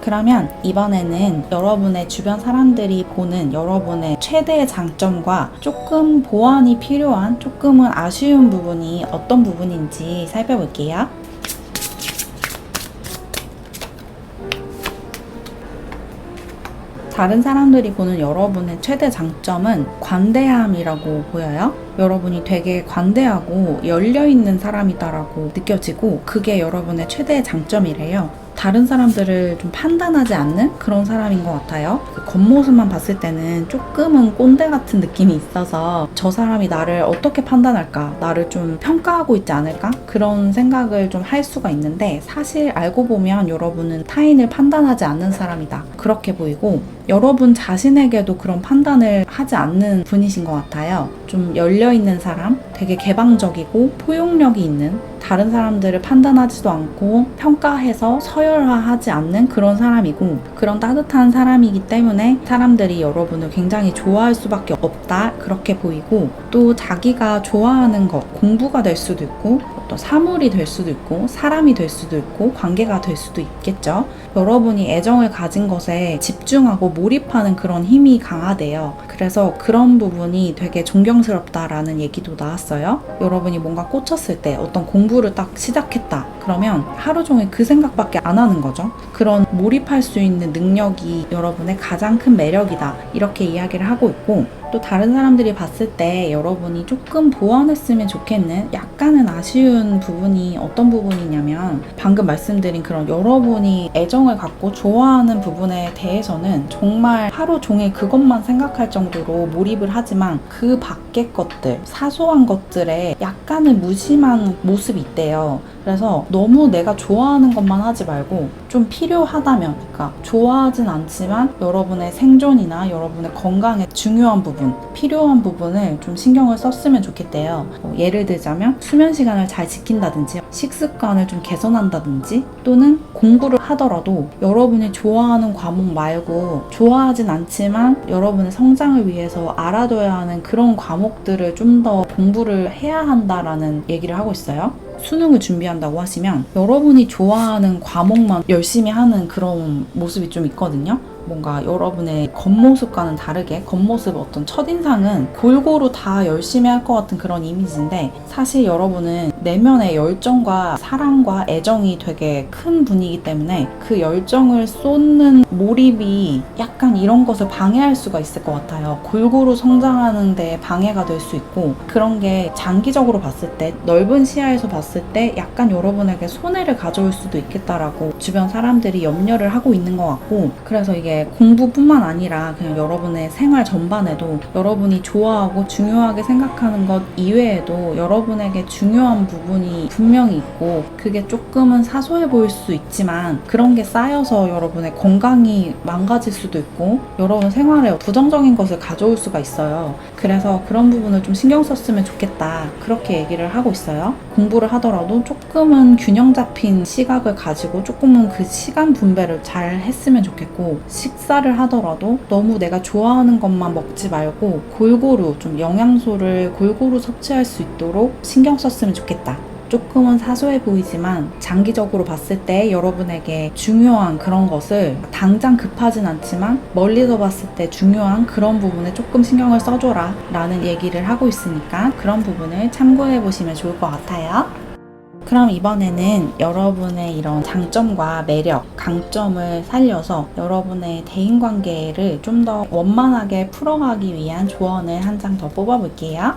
그러면 이번에는 여러분의 주변 사람들이 보는 여러분의 최대의 장점과 조금 보완이 필요한 조금은 아쉬운 부분이 어떤 부분인지 살펴볼게요. 다른 사람들이 보는 여러분의 최대 장점은 관대함이라고 보여요. 여러분이 되게 관대하고 열려있는 사람이다라고 느껴지고 그게 여러분의 최대의 장점이래요. 다른 사람들을 좀 판단하지 않는 그런 사람인 것 같아요. 그 겉모습만 봤을 때는 조금은 꼰대 같은 느낌이 있어서 저 사람이 나를 어떻게 판단할까? 나를 좀 평가하고 있지 않을까? 그런 생각을 좀 할 수가 있는데 사실 알고 보면 여러분은 타인을 판단하지 않는 사람이다. 그렇게 보이고 여러분 자신에게도 그런 판단을 하지 않는 분이신 것 같아요. 좀 열려있는 사람, 되게 개방적이고 포용력이 있는, 다른 사람들을 판단하지도 않고 평가해서 서열화하지 않는 그런 사람이고, 그런 따뜻한 사람이기 때문에 사람들이 여러분을 굉장히 좋아할 수밖에 없다, 그렇게 보이고, 또 자기가 좋아하는 것, 공부가 될 수도 있고 또 사물이 될 수도 있고 사람이 될 수도 있고 관계가 될 수도 있겠죠. 여러분이 애정을 가진 것에 집중하고 몰입하는 그런 힘이 강하대요. 그래서 그런 부분이 되게 존경스럽다라는 얘기도 나왔어요. 여러분이 뭔가 꽂혔을 때 어떤 공부를 딱 시작했다 그러면 하루 종일 그 생각밖에 안 하는 거죠. 그런 몰입할 수 있는 능력이 여러분의 가장 큰 매력이다, 이렇게 이야기를 하고 있고, 또 다른 사람들이 봤을 때 여러분이 조금 보완했으면 좋겠는 약간은 아쉬운 부분이 어떤 부분이냐면, 방금 말씀드린 그런 여러분이 애정을 갖고 좋아하는 부분에 대해서는 정말 하루 종일 그것만 생각할 정도로 몰입을 하지만 그 밖의 것들, 사소한 것들에 약간은 무심한 모습이 있대요. 그래서 너무 내가 좋아하는 것만 하지 말고 좀 필요하다면, 그러니까 좋아하진 않지만 여러분의 생존이나 여러분의 건강에 중요한 부분, 필요한 부분을 좀 신경을 썼으면 좋겠대요. 예를 들자면 수면 시간을 잘 지킨다든지 식습관을 좀 개선한다든지, 또는 공부를 하더라도 여러분이 좋아하는 과목 말고 좋아하진 않지만 여러분의 성장을 위해서 알아둬야 하는 그런 과목들을 좀 더 공부를 해야 한다라는 얘기를 하고 있어요. 수능을 준비한다고 하시면 여러분이 좋아하는 과목만 열심히 하는 그런 모습이 좀 있거든요. 뭔가 여러분의 겉모습과는 다르게, 겉모습 어떤 첫인상은 골고루 다 열심히 할 것 같은 그런 이미지인데, 사실 여러분은 내면의 열정과 사랑과 애정이 되게 큰 분이기 때문에 그 열정을 쏟는 몰입이 약간 이런 것을 방해할 수가 있을 것 같아요. 골고루 성장하는 데 방해가 될 수 있고, 그런 게 장기적으로 봤을 때, 넓은 시야에서 봤을 때 약간 여러분에게 손해를 가져올 수도 있겠다라고 주변 사람들이 염려를 하고 있는 것 같고, 그래서 이게 공부뿐만 아니라 그냥 여러분의 생활 전반에도 여러분이 좋아하고 중요하게 생각하는 것 이외에도 여러분에게 중요한 부분이 분명히 있고, 그게 조금은 사소해 보일 수 있지만 그런 게 쌓여서 여러분의 건강이 망가질 수도 있고 여러분 생활에 부정적인 것을 가져올 수가 있어요. 그래서 그런 부분을 좀 신경 썼으면 좋겠다, 그렇게 얘기를 하고 있어요. 공부를 하더라도 조금은 균형 잡힌 시각을 가지고 조금은 그 시간 분배를 잘 했으면 좋겠고, 식사를 하더라도 너무 내가 좋아하는 것만 먹지 말고 골고루 좀 영양소를 골고루 섭취할 수 있도록 신경 썼으면 좋겠다. 조금은 사소해 보이지만 장기적으로 봤을 때 여러분에게 중요한 그런 것을, 당장 급하진 않지만 멀리서 봤을 때 중요한 그런 부분에 조금 신경을 써줘라 라는 얘기를 하고 있으니까 그런 부분을 참고해 보시면 좋을 것 같아요. 그럼 이번에는 여러분의 이런 장점과 매력, 강점을 살려서 여러분의 대인관계를 좀 더 원만하게 풀어가기 위한 조언을 한 장 더 뽑아볼게요.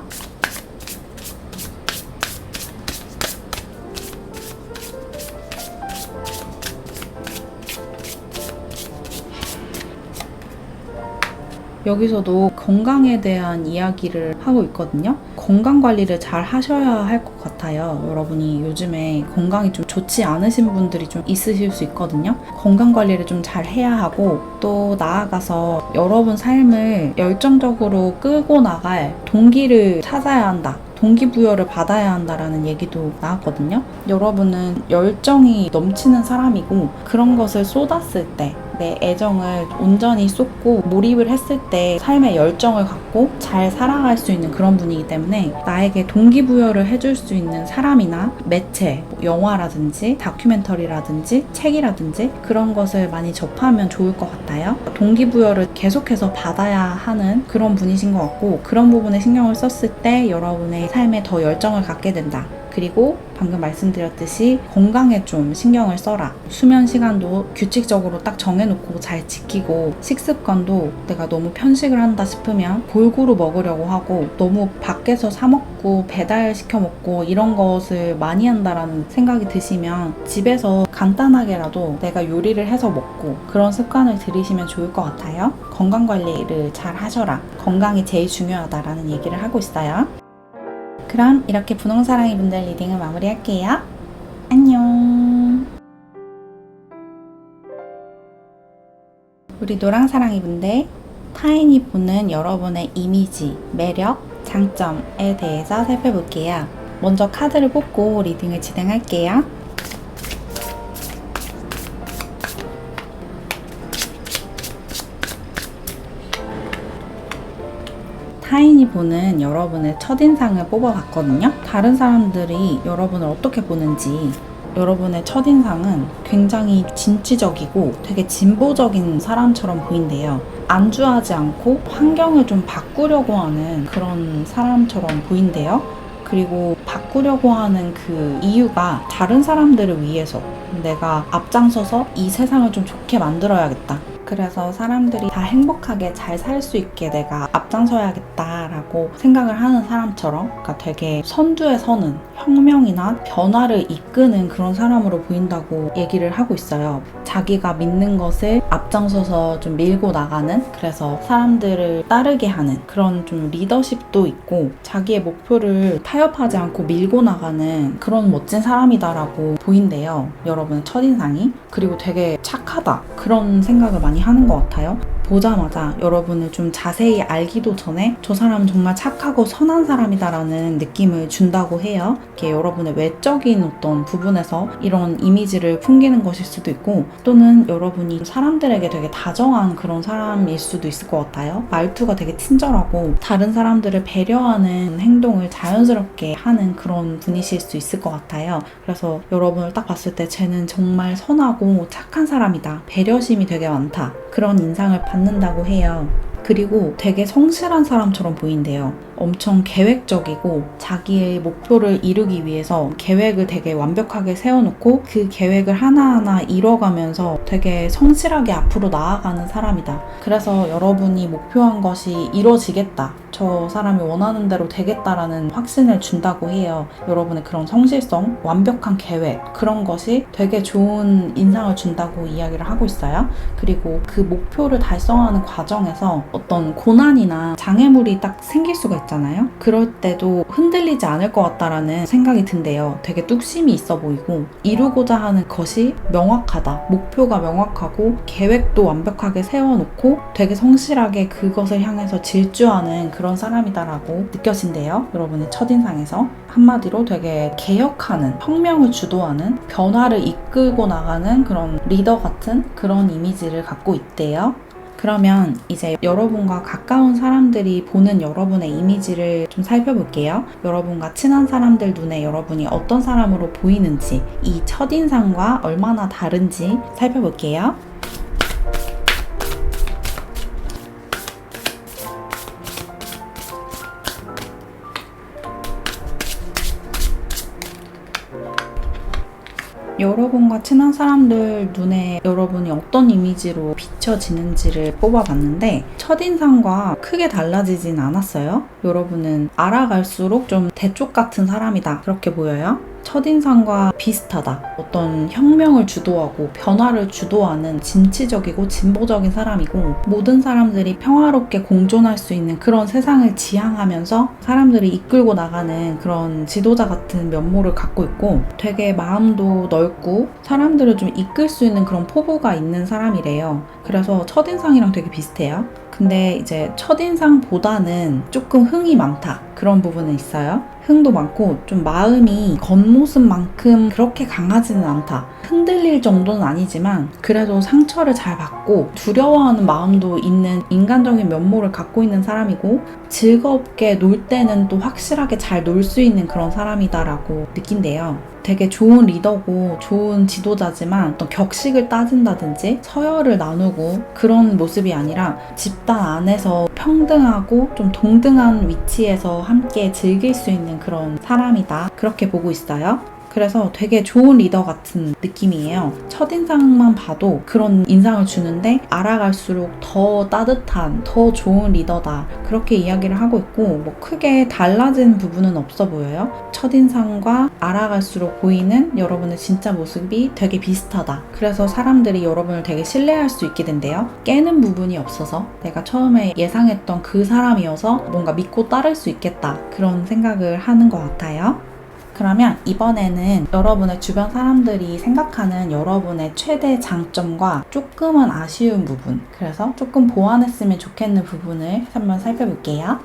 여기서도 건강에 대한 이야기를 하고 있거든요. 건강 관리를 잘 하셔야 할 것 같아요. 여러분이 요즘에 건강이 좀 좋지 않으신 분들이 좀 있으실 수 있거든요. 건강 관리를 좀 잘 해야 하고, 또 나아가서 여러분 삶을 열정적으로 끌고 나갈 동기를 찾아야 한다, 동기부여를 받아야 한다라는 얘기도 나왔거든요. 여러분은 열정이 넘치는 사람이고, 그런 것을 쏟았을 때, 내 애정을 온전히 쏟고 몰입을 했을 때 삶의 열정을 갖고 잘 살아갈 수 있는 그런 분이기 때문에, 나에게 동기부여를 해줄 수 있는 사람이나 매체, 영화라든지 다큐멘터리라든지 책이라든지 그런 것을 많이 접하면 좋을 것 같아요. 동기부여를 계속해서 받아야 하는 그런 분이신 것 같고, 그런 부분에 신경을 썼을 때 여러분의 삶에 더 열정을 갖게 된다, 그리고 방금 말씀드렸듯이 건강에 좀 신경을 써라. 수면 시간도 규칙적으로 딱 정해놓고 잘 지키고, 식습관도 내가 너무 편식을 한다 싶으면 골고루 먹으려고 하고, 너무 밖에서 사 먹고 배달 시켜 먹고 이런 것을 많이 한다라는 생각이 드시면 집에서 간단하게라도 내가 요리를 해서 먹고 그런 습관을 들이시면 좋을 것 같아요. 건강 관리를 잘 하셔라. 건강이 제일 중요하다라는 얘기를 하고 있어요. 그럼 이렇게 분홍사랑이 분들 리딩을 마무리할게요. 안녕. 우리 노랑사랑이 분들, 타인이 보는 여러분의 이미지, 매력, 장점에 대해서 살펴볼게요. 먼저 카드를 뽑고 리딩을 진행할게요. 타인이 보는 여러분의 첫인상을 뽑아봤거든요. 다른 사람들이 여러분을 어떻게 보는지. 여러분의 첫인상은 굉장히 진취적이고 되게 진보적인 사람처럼 보인대요. 안주하지 않고 환경을 좀 바꾸려고 하는 그런 사람처럼 보인대요. 그리고 바꾸려고 하는 그 이유가 다른 사람들을 위해서, 내가 앞장서서 이 세상을 좀 좋게 만들어야겠다. 그래서 사람들이 다 행복하게 잘 살 수 있게 내가 앞장서야겠다라고 생각을 하는 사람처럼, 그러니까 되게 선두에 서는, 혁명이나 변화를 이끄는 그런 사람으로 보인다고 얘기를 하고 있어요. 자기가 믿는 것을 앞장서서 좀 밀고 나가는, 그래서 사람들을 따르게 하는 그런 좀 리더십도 있고, 자기의 목표를 타협하지 않고 밀고 나가는 그런 멋진 사람이다라고 보인대요. 여러분의 첫인상이. 그리고 되게 착하다, 그런 생각을 많이 하는 것 같아요. 보자마자 여러분을 좀 자세히 알기도 전에 저 사람은 정말 착하고 선한 사람이다라는 느낌을 준다고 해요. 이렇게 여러분의 외적인 어떤 부분에서 이런 이미지를 풍기는 것일 수도 있고, 또는 여러분이 사람들에게 되게 다정한 그런 사람일 수도 있을 것 같아요. 말투가 되게 친절하고 다른 사람들을 배려하는 행동을 자연스럽게 하는 그런 분이실 수 있을 것 같아요. 그래서 여러분을 딱 봤을 때 쟤는 정말 선하고 착한 사람이다, 배려심이 되게 많다, 그런 인상을 받는다고 해요. 그리고 되게 성실한 사람처럼 보인대요. 엄청 계획적이고 자기의 목표를 이루기 위해서 계획을 되게 완벽하게 세워놓고 그 계획을 하나하나 이뤄가면서 되게 성실하게 앞으로 나아가는 사람이다. 그래서 여러분이 목표한 것이 이루어지겠다, 저 사람이 원하는 대로 되겠다라는 확신을 준다고 해요. 여러분의 그런 성실성, 완벽한 계획, 그런 것이 되게 좋은 인상을 준다고 이야기를 하고 있어요. 그리고 그 목표를 달성하는 과정에서 어떤 고난이나 장애물이 딱 생길 수가 있잖아요. 그럴 때도 흔들리지 않을 것 같다라는 생각이 든대요. 되게 뚝심이 있어 보이고, 이루고자 하는 것이 명확하다, 목표가 명확하고 계획도 완벽하게 세워놓고 되게 성실하게 그것을 향해서 질주하는 그런 사람이다라고 느껴진대요. 여러분의 첫인상에서. 한마디로 되게 개혁하는, 혁명을 주도하는, 변화를 이끌고 나가는 그런 리더 같은 그런 이미지를 갖고 있대요. 그러면 이제 여러분과 가까운 사람들이 보는 여러분의 이미지를 좀 살펴볼게요. 여러분과 친한 사람들 눈에 여러분이 어떤 사람으로 보이는지, 이 첫인상과 얼마나 다른지 살펴볼게요. 여러분과 친한 사람들 눈에 여러분이 어떤 이미지로 비춰지는지를 뽑아봤는데, 첫인상과 크게 달라지진 않았어요. 여러분은 알아갈수록 좀 대쪽 같은 사람이다, 그렇게 보여요. 첫인상과 비슷하다, 어떤 혁명을 주도하고 변화를 주도하는 진취적이고 진보적인 사람이고, 모든 사람들이 평화롭게 공존할 수 있는 그런 세상을 지향하면서 사람들을 이끌고 나가는 그런 지도자 같은 면모를 갖고 있고, 되게 마음도 넓고 사람들을 좀 이끌 수 있는 그런 포부가 있는 사람이래요. 그래서 첫인상이랑 되게 비슷해요. 근데 이제 첫인상보다는 조금 흥이 많다, 그런 부분은 있어요. 흥도 많고 좀 마음이 겉모습만큼 그렇게 강하지는 않다. 흔들릴 정도는 아니지만 그래도 상처를 잘 받고 두려워하는 마음도 있는 인간적인 면모를 갖고 있는 사람이고, 즐겁게 놀 때는 또 확실하게 잘 놀 수 있는 그런 사람이다라고 느낀대요. 되게 좋은 리더고 좋은 지도자지만 어떤 격식을 따진다든지 서열을 나누고 그런 모습이 아니라 집단 안에서 평등하고 좀 동등한 위치에서 함께 즐길 수 있는 그런 사람이다. 그렇게 보고 있어요. 그래서 되게 좋은 리더 같은 느낌이에요. 첫인상만 봐도 그런 인상을 주는데 알아갈수록 더 따뜻한, 더 좋은 리더다. 그렇게 이야기를 하고 있고 뭐 크게 달라진 부분은 없어 보여요. 첫인상과 알아갈수록 보이는 여러분의 진짜 모습이 되게 비슷하다. 그래서 사람들이 여러분을 되게 신뢰할 수 있게 된대요. 깨는 부분이 없어서 내가 처음에 예상했던 그 사람이어서 뭔가 믿고 따를 수 있겠다. 그런 생각을 하는 것 같아요. 그러면 이번에는 여러분의 주변 사람들이 생각하는 여러분의 최대 장점과 조금은 아쉬운 부분, 그래서 조금 보완했으면 좋겠는 부분을 한번 살펴볼게요.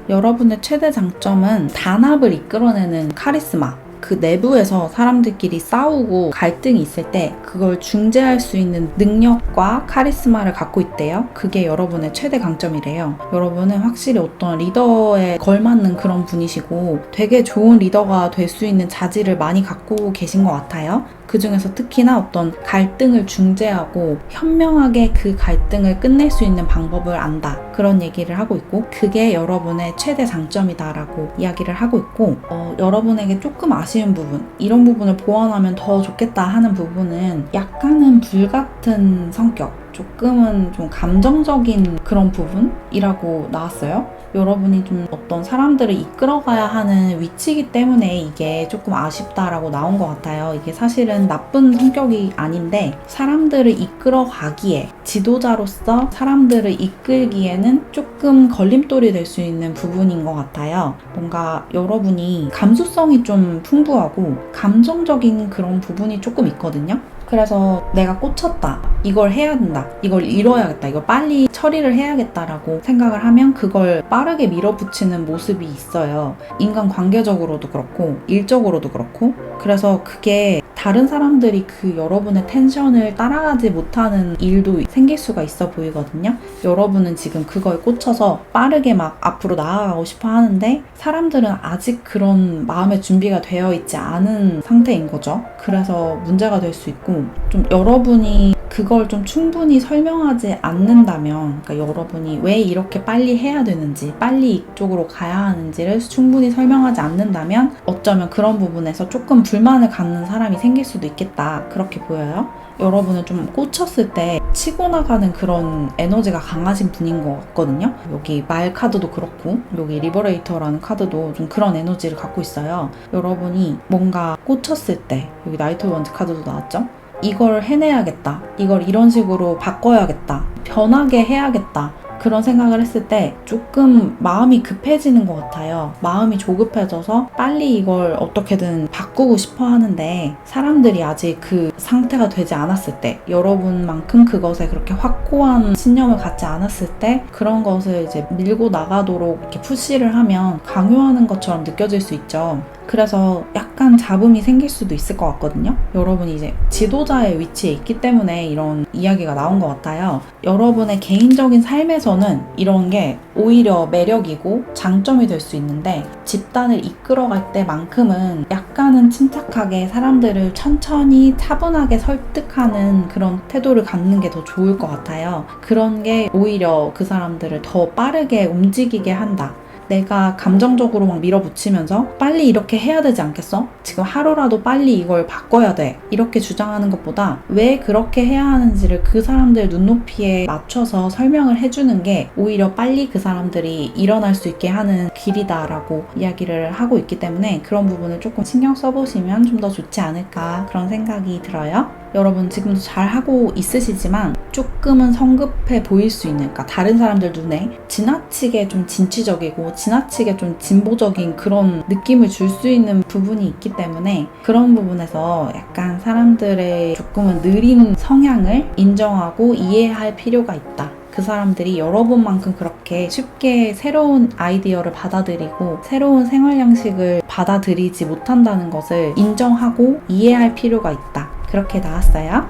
여러분의 최대 장점은 단합을 이끌어내는 카리스마. 그 내부에서 사람들끼리 싸우고 갈등이 있을 때 그걸 중재할 수 있는 능력과 카리스마를 갖고 있대요. 그게 여러분의 최대 강점이래요. 여러분은 확실히 어떤 리더에 걸맞는 그런 분이시고 되게 좋은 리더가 될 수 있는 자질을 많이 갖고 계신 것 같아요. 그 중에서 특히나 어떤 갈등을 중재하고 현명하게 그 갈등을 끝낼 수 있는 방법을 안다. 그런 얘기를 하고 있고 그게 여러분의 최대 장점이다라고 이야기를 하고 있고 여러분에게 조금 아쉬운 부분, 이런 부분을 보완하면 더 좋겠다 하는 부분은 약간은 불같은 성격, 조금은 좀 감정적인 그런 부분이라고 나왔어요. 여러분이 좀 어떤 사람들을 이끌어가야 하는 위치이기 때문에 이게 조금 아쉽다라고 나온 것 같아요. 이게 사실은 나쁜 성격이 아닌데 사람들을 이끌어가기에, 지도자로서 사람들을 이끌기에는 조금 걸림돌이 될 수 있는 부분인 것 같아요. 뭔가 여러분이 감수성이 좀 풍부하고 감정적인 그런 부분이 조금 있거든요. 그래서 내가 꽂혔다, 이걸 해야 된다, 이걸 이뤄야겠다, 이걸 빨리 처리를 해야겠다라고 생각을 하면 그걸 빠르게 밀어붙이는 모습이 있어요. 인간관계적으로도 그렇고 일적으로도 그렇고. 그래서 그게 다른 사람들이 그 여러분의 텐션을 따라가지 못하는 일도 생길 수가 있어 보이거든요. 여러분은 지금 그거에 꽂혀서 빠르게 막 앞으로 나아가고 싶어 하는데 사람들은 아직 그런 마음의 준비가 되어 있지 않은 상태인 거죠. 그래서 문제가 될 수 있고, 좀 여러분이 그걸 좀 충분히 설명하지 않는다면, 그러니까 여러분이 왜 이렇게 빨리 해야 되는지, 빨리 이쪽으로 가야 하는지를 충분히 설명하지 않는다면 어쩌면 그런 부분에서 조금 불만을 갖는 사람이 생길 수도 있겠다. 그렇게 보여요. 여러분은 좀 꽂혔을 때 치고 나가는 그런 에너지가 강하신 분인 것 같거든요. 여기 말 카드도 그렇고 여기 리버레이터라는 카드도 좀 그런 에너지를 갖고 있어요. 여러분이 뭔가 꽂혔을 때, 여기 나이트 원즈 카드도 나왔죠? 이걸 해내야겠다, 이걸 이런 식으로 바꿔야겠다, 변하게 해야겠다, 그런 생각을 했을 때 조금 마음이 급해지는 것 같아요. 마음이 조급해져서 빨리 이걸 어떻게든 바꾸고 싶어 하는데 사람들이 아직 그 상태가 되지 않았을 때, 여러분만큼 그것에 그렇게 확고한 신념을 갖지 않았을 때 그런 것을 이제 밀고 나가도록 이렇게 푸시를 하면 강요하는 것처럼 느껴질 수 있죠. 그래서 약간 잡음이 생길 수도 있을 것 같거든요. 여러분이 이제 지도자의 위치에 있기 때문에 이런 이야기가 나온 것 같아요. 여러분의 개인적인 삶에서는 이런 게 오히려 매력이고 장점이 될 수 있는데 집단을 이끌어갈 때만큼은 약간은 침착하게 사람들을 천천히 차분하게 설득하는 그런 태도를 갖는 게 더 좋을 것 같아요. 그런 게 오히려 그 사람들을 더 빠르게 움직이게 한다. 내가 감정적으로 막 밀어붙이면서 빨리 이렇게 해야 되지 않겠어? 지금 하루라도 빨리 이걸 바꿔야 돼, 이렇게 주장하는 것보다 왜 그렇게 해야 하는지를 그 사람들 눈높이에 맞춰서 설명을 해주는 게 오히려 빨리 그 사람들이 일어날 수 있게 하는 길이다라고 이야기를 하고 있기 때문에 그런 부분을 조금 신경 써보시면 좀 더 좋지 않을까, 그런 생각이 들어요. 여러분 지금도 잘하고 있으시지만 조금은 성급해 보일 수 있는, 그러니까 다른 사람들 눈에 지나치게 좀 진취적이고 지나치게 좀 진보적인 그런 느낌을 줄 수 있는 부분이 있기 때문에 그런 부분에서 약간 사람들의 조금은 느린 성향을 인정하고 이해할 필요가 있다. 그 사람들이 여러분만큼 그렇게 쉽게 새로운 아이디어를 받아들이고 새로운 생활 양식을 받아들이지 못한다는 것을 인정하고 이해할 필요가 있다. 그렇게 나왔어요.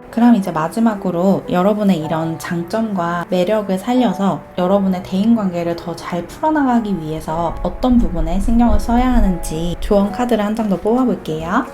그럼 이제 마지막으로 여러분의 이런 장점과 매력을 살려서 여러분의 대인관계를 더 잘 풀어나가기 위해서 어떤 부분에 신경을 써야 하는지 조언 카드를 한 장 더 뽑아볼게요.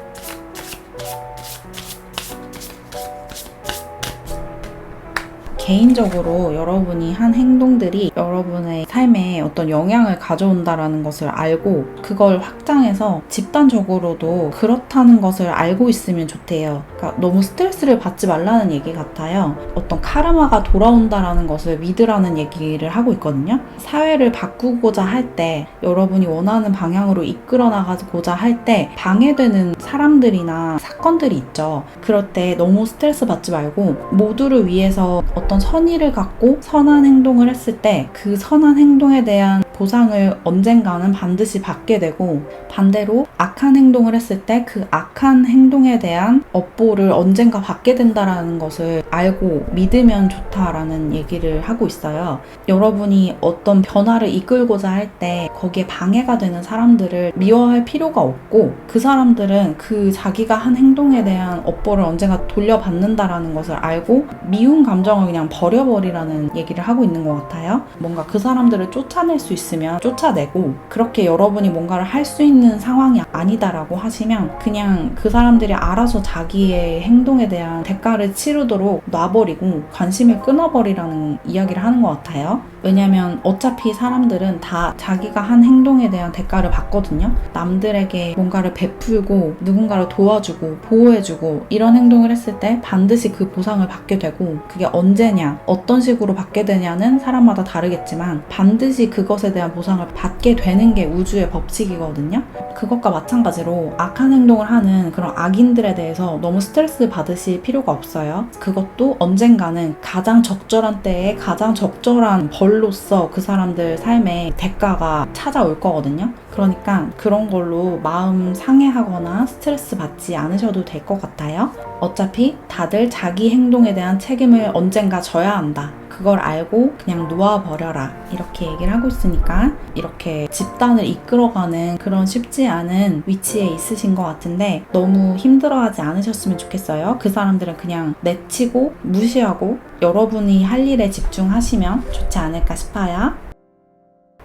개인적으로 여러분이 한 행동들이 여러분의 삶에 어떤 영향을 가져온다라는 것을 알고 그걸 확장해서 집단적으로도 그렇다는 것을 알고 있으면 좋대요. 그러니까 너무 스트레스를 받지 말라는 얘기 같아요. 어떤 카르마가 돌아온다라는 것을 믿으라는 얘기를 하고 있거든요. 사회를 바꾸고자 할 때, 여러분이 원하는 방향으로 이끌어 나가고자 할 때 방해되는 사람들이나 사건들이 있죠. 그럴 때 너무 스트레스 받지 말고 모두를 위해서 어떤 선의를 갖고 선한 행동을 했을 때 그 선한 행동에 대한 보상을 언젠가는 반드시 받게 되고, 반대로 악한 행동을 했을 때 그 악한 행동에 대한 업보를 언젠가 받게 된다라는 것을 알고 믿으면 좋다라는 얘기를 하고 있어요. 여러분이 어떤 변화를 이끌고자 할 때 거기에 방해가 되는 사람들을 미워할 필요가 없고, 그 사람들은 그 자기가 한 행동에 대한 업보를 언젠가 돌려받는다라는 것을 알고 미운 감정을 그냥 버려버리라는 얘기를 하고 있는 것 같아요. 뭔가 그 사람들을 쫓아낼 수 있으면 쫓아내고, 그렇게 여러분이 뭔가를 할 수 있는 상황이 아니다라고 하시면 그냥 그 사람들이 알아서 자기의 행동에 대한 대가를 치르도록 놔버리고 관심을 끊어버리라는 이야기를 하는 것 같아요. 왜냐면 어차피 사람들은 다 자기가 한 행동에 대한 대가를 받거든요. 남들에게 뭔가를 베풀고 누군가를 도와주고 보호해주고 이런 행동을 했을 때 반드시 그 보상을 받게 되고, 그게 언제냐 어떤 식으로 받게 되냐는 사람마다 다르겠지만 반드시 그것에 대한 보상을 받게 되는 게 우주의 법칙이거든요. 그것과 마찬가지로 악한 행동을 하는 그런 악인들에 대해서 너무 스트레스 받으실 필요가 없어요. 그것도 언젠가는 가장 적절한 때에 가장 적절한 벌로서 그 사람들 삶에 대가가 찾아올 거거든요. 그러니까 그런 걸로 마음 상해하거나 스트레스 받지 않으셔도 될 것 같아요. 어차피 다들 자기 행동에 대한 책임을 언젠가 져야 한다. 그걸 알고 그냥 놓아버려라, 이렇게 얘기를 하고 있으니까 이렇게 집단을 이끌어가는 그런 쉽지 않은 위치에 있으신 것 같은데 너무 힘들어하지 않으셨으면 좋겠어요. 그 사람들은 그냥 내치고 무시하고 여러분이 할 일에 집중하시면 좋지 않을까 싶어요.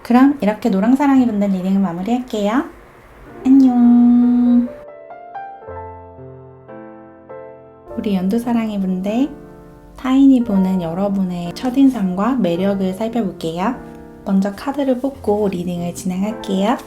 그럼 이렇게 노랑사랑이 분들 리딩을 마무리할게요. 안녕. 우리 연두사랑이 분들, 타인이 보는 여러분의 첫인상과 매력을 살펴볼게요. 먼저 카드를 뽑고 리딩을 진행할게요.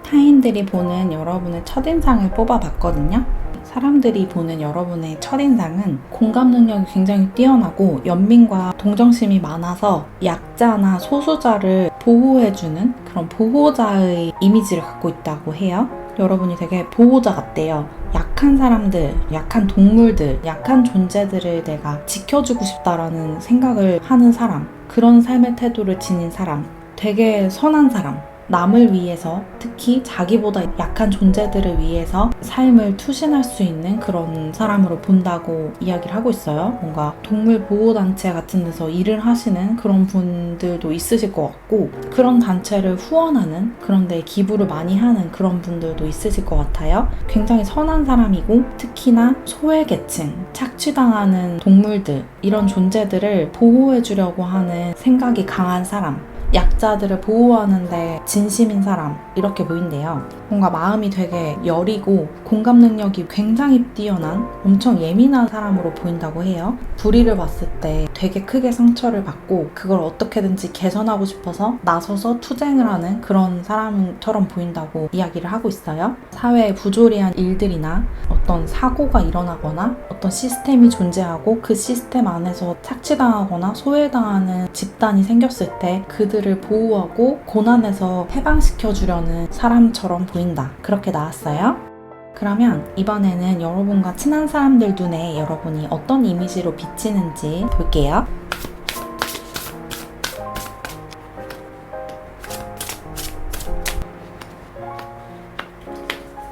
타인들이 보는 여러분의 첫인상을 뽑아봤거든요. 사람들이 보는 여러분의 첫인상은 공감 능력이 굉장히 뛰어나고 연민과 동정심이 많아서 약자나 소수자를 보호해주는 그런 보호자의 이미지를 갖고 있다고 해요. 여러분이 되게 보호자 같대요. 약한 사람들, 약한 동물들, 약한 존재들을 내가 지켜주고 싶다라는 생각을 하는 사람, 그런 삶의 태도를 지닌 사람, 되게 선한 사람, 남을 위해서, 특히 자기보다 약한 존재들을 위해서 삶을 투신할 수 있는 그런 사람으로 본다고 이야기를 하고 있어요. 뭔가 동물 보호단체 같은 데서 일을 하시는 그런 분들도 있으실 것 같고, 그런 단체를 후원하는, 그런 데 기부를 많이 하는 그런 분들도 있으실 것 같아요. 굉장히 선한 사람이고, 특히나 소외계층, 착취당하는 동물들, 이런 존재들을 보호해주려고 하는 생각이 강한 사람, 약자들을 보호하는데 진심인 사람, 이렇게 보인대요. 뭔가 마음이 되게 여리고 공감 능력이 굉장히 뛰어난 엄청 예민한 사람으로 보인다고 해요. 불의를 봤을 때 되게 크게 상처를 받고 그걸 어떻게든지 개선하고 싶어서 나서서 투쟁을 하는 그런 사람처럼 보인다고 이야기를 하고 있어요. 사회에 부조리한 일들이나 어떤 사고가 일어나거나 어떤 시스템이 존재하고 그 시스템 안에서 착취당하거나 소외당하는 집단이 생겼을 때 그들을 보호하고 고난에서 해방시켜주려는 사람처럼 보인다, 그렇게 나왔어요. 그러면 이번에는 여러분과 친한 사람들 눈에 여러분이 어떤 이미지로 비치는지 볼게요.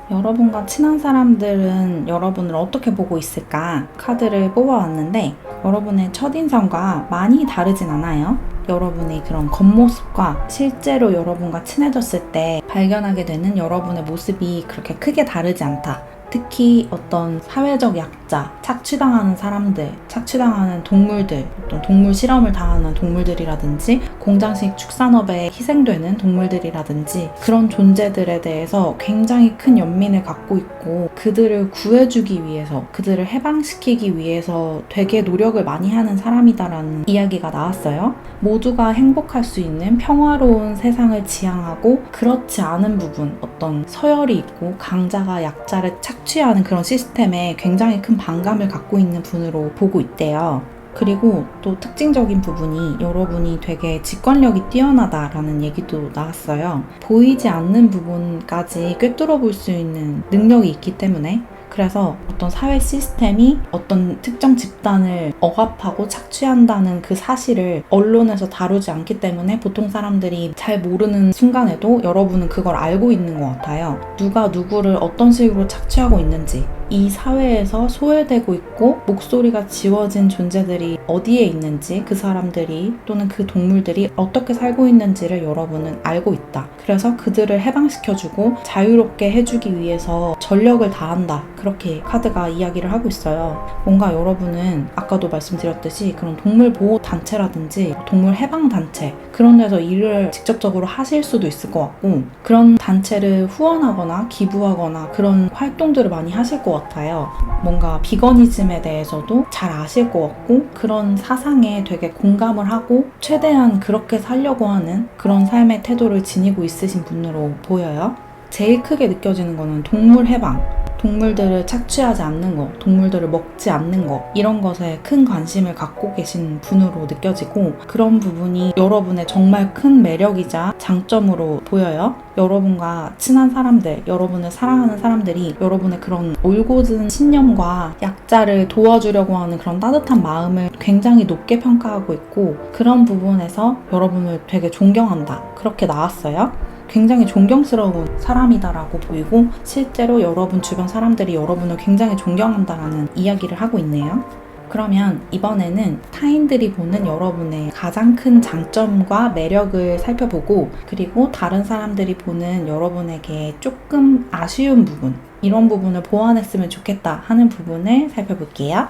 여러분과 친한 사람들은 여러분을 어떻게 보고 있을까? 카드를 뽑아왔는데 여러분의 첫인상과 많이 다르진 않아요. 여러분의 그런 겉모습과 실제로 여러분과 친해졌을 때 발견하게 되는 여러분의 모습이 그렇게 크게 다르지 않다. 특히 어떤 사회적 약자, 착취당하는 사람들, 착취당하는 동물들, 어떤 동물 실험을 당하는 동물들이라든지 공장식 축산업에 희생되는 동물들이라든지 그런 존재들에 대해서 굉장히 큰 연민을 갖고 있고 그들을 구해주기 위해서, 그들을 해방시키기 위해서 되게 노력을 많이 하는 사람이다라는 이야기가 나왔어요. 모두가 행복할 수 있는 평화로운 세상을 지향하고 그렇지 않은 부분, 어떤 서열이 있고 강자가 약자를 착취하는 그런 시스템에 굉장히 큰 반감을 갖고 있는 분으로 보고 있대요. 그리고 또 특징적인 부분이 여러분이 되게 직관력이 뛰어나다라는 얘기도 나왔어요. 보이지 않는 부분까지 꿰뚫어 볼 수 있는 능력이 있기 때문에, 그래서 어떤 사회 시스템이 어떤 특정 집단을 억압하고 착취한다는 그 사실을 언론에서 다루지 않기 때문에 보통 사람들이 잘 모르는 순간에도 여러분은 그걸 알고 있는 것 같아요. 누가 누구를 어떤 식으로 착취하고 있는지, 이 사회에서 소외되고 있고 목소리가 지워진 존재들이 어디에 있는지, 그 사람들이 또는 그 동물들이 어떻게 살고 있는지를 여러분은 알고 있다. 그래서 그들을 해방시켜주고 자유롭게 해주기 위해서 전력을 다한다. 그렇게 카드가 이야기를 하고 있어요. 뭔가 여러분은 아까도 말씀드렸듯이 그런 동물 보호 단체라든지 동물 해방 단체, 그런 데서 일을 직접적으로 하실 수도 있을 것 같고, 그런 단체를 후원하거나 기부하거나 그런 활동들을 많이 하실 것 같아요. 뭔가 비거니즘에 대해서도 잘 아실 것 같고, 그런 사상에 되게 공감을 하고 최대한 그렇게 살려고 하는 그런 삶의 태도를 지니고 있으신 분으로 보여요. 제일 크게 느껴지는 거는 동물 해방, 동물들을 착취하지 않는 것, 동물들을 먹지 않는 것, 이런 것에 큰 관심을 갖고 계신 분으로 느껴지고, 그런 부분이 여러분의 정말 큰 매력이자 장점으로 보여요. 여러분과 친한 사람들, 여러분을 사랑하는 사람들이 여러분의 그런 올곧은 신념과 약자를 도와주려고 하는 그런 따뜻한 마음을 굉장히 높게 평가하고 있고, 그런 부분에서 여러분을 되게 존경한다. 그렇게 나왔어요. 굉장히 존경스러운 사람이다라고 보이고, 실제로 여러분 주변 사람들이 여러분을 굉장히 존경한다라는 이야기를 하고 있네요. 그러면 이번에는 타인들이 보는 여러분의 가장 큰 장점과 매력을 살펴보고, 그리고 다른 사람들이 보는 여러분에게 조금 아쉬운 부분, 이런 부분을 보완했으면 좋겠다 하는 부분을 살펴볼게요.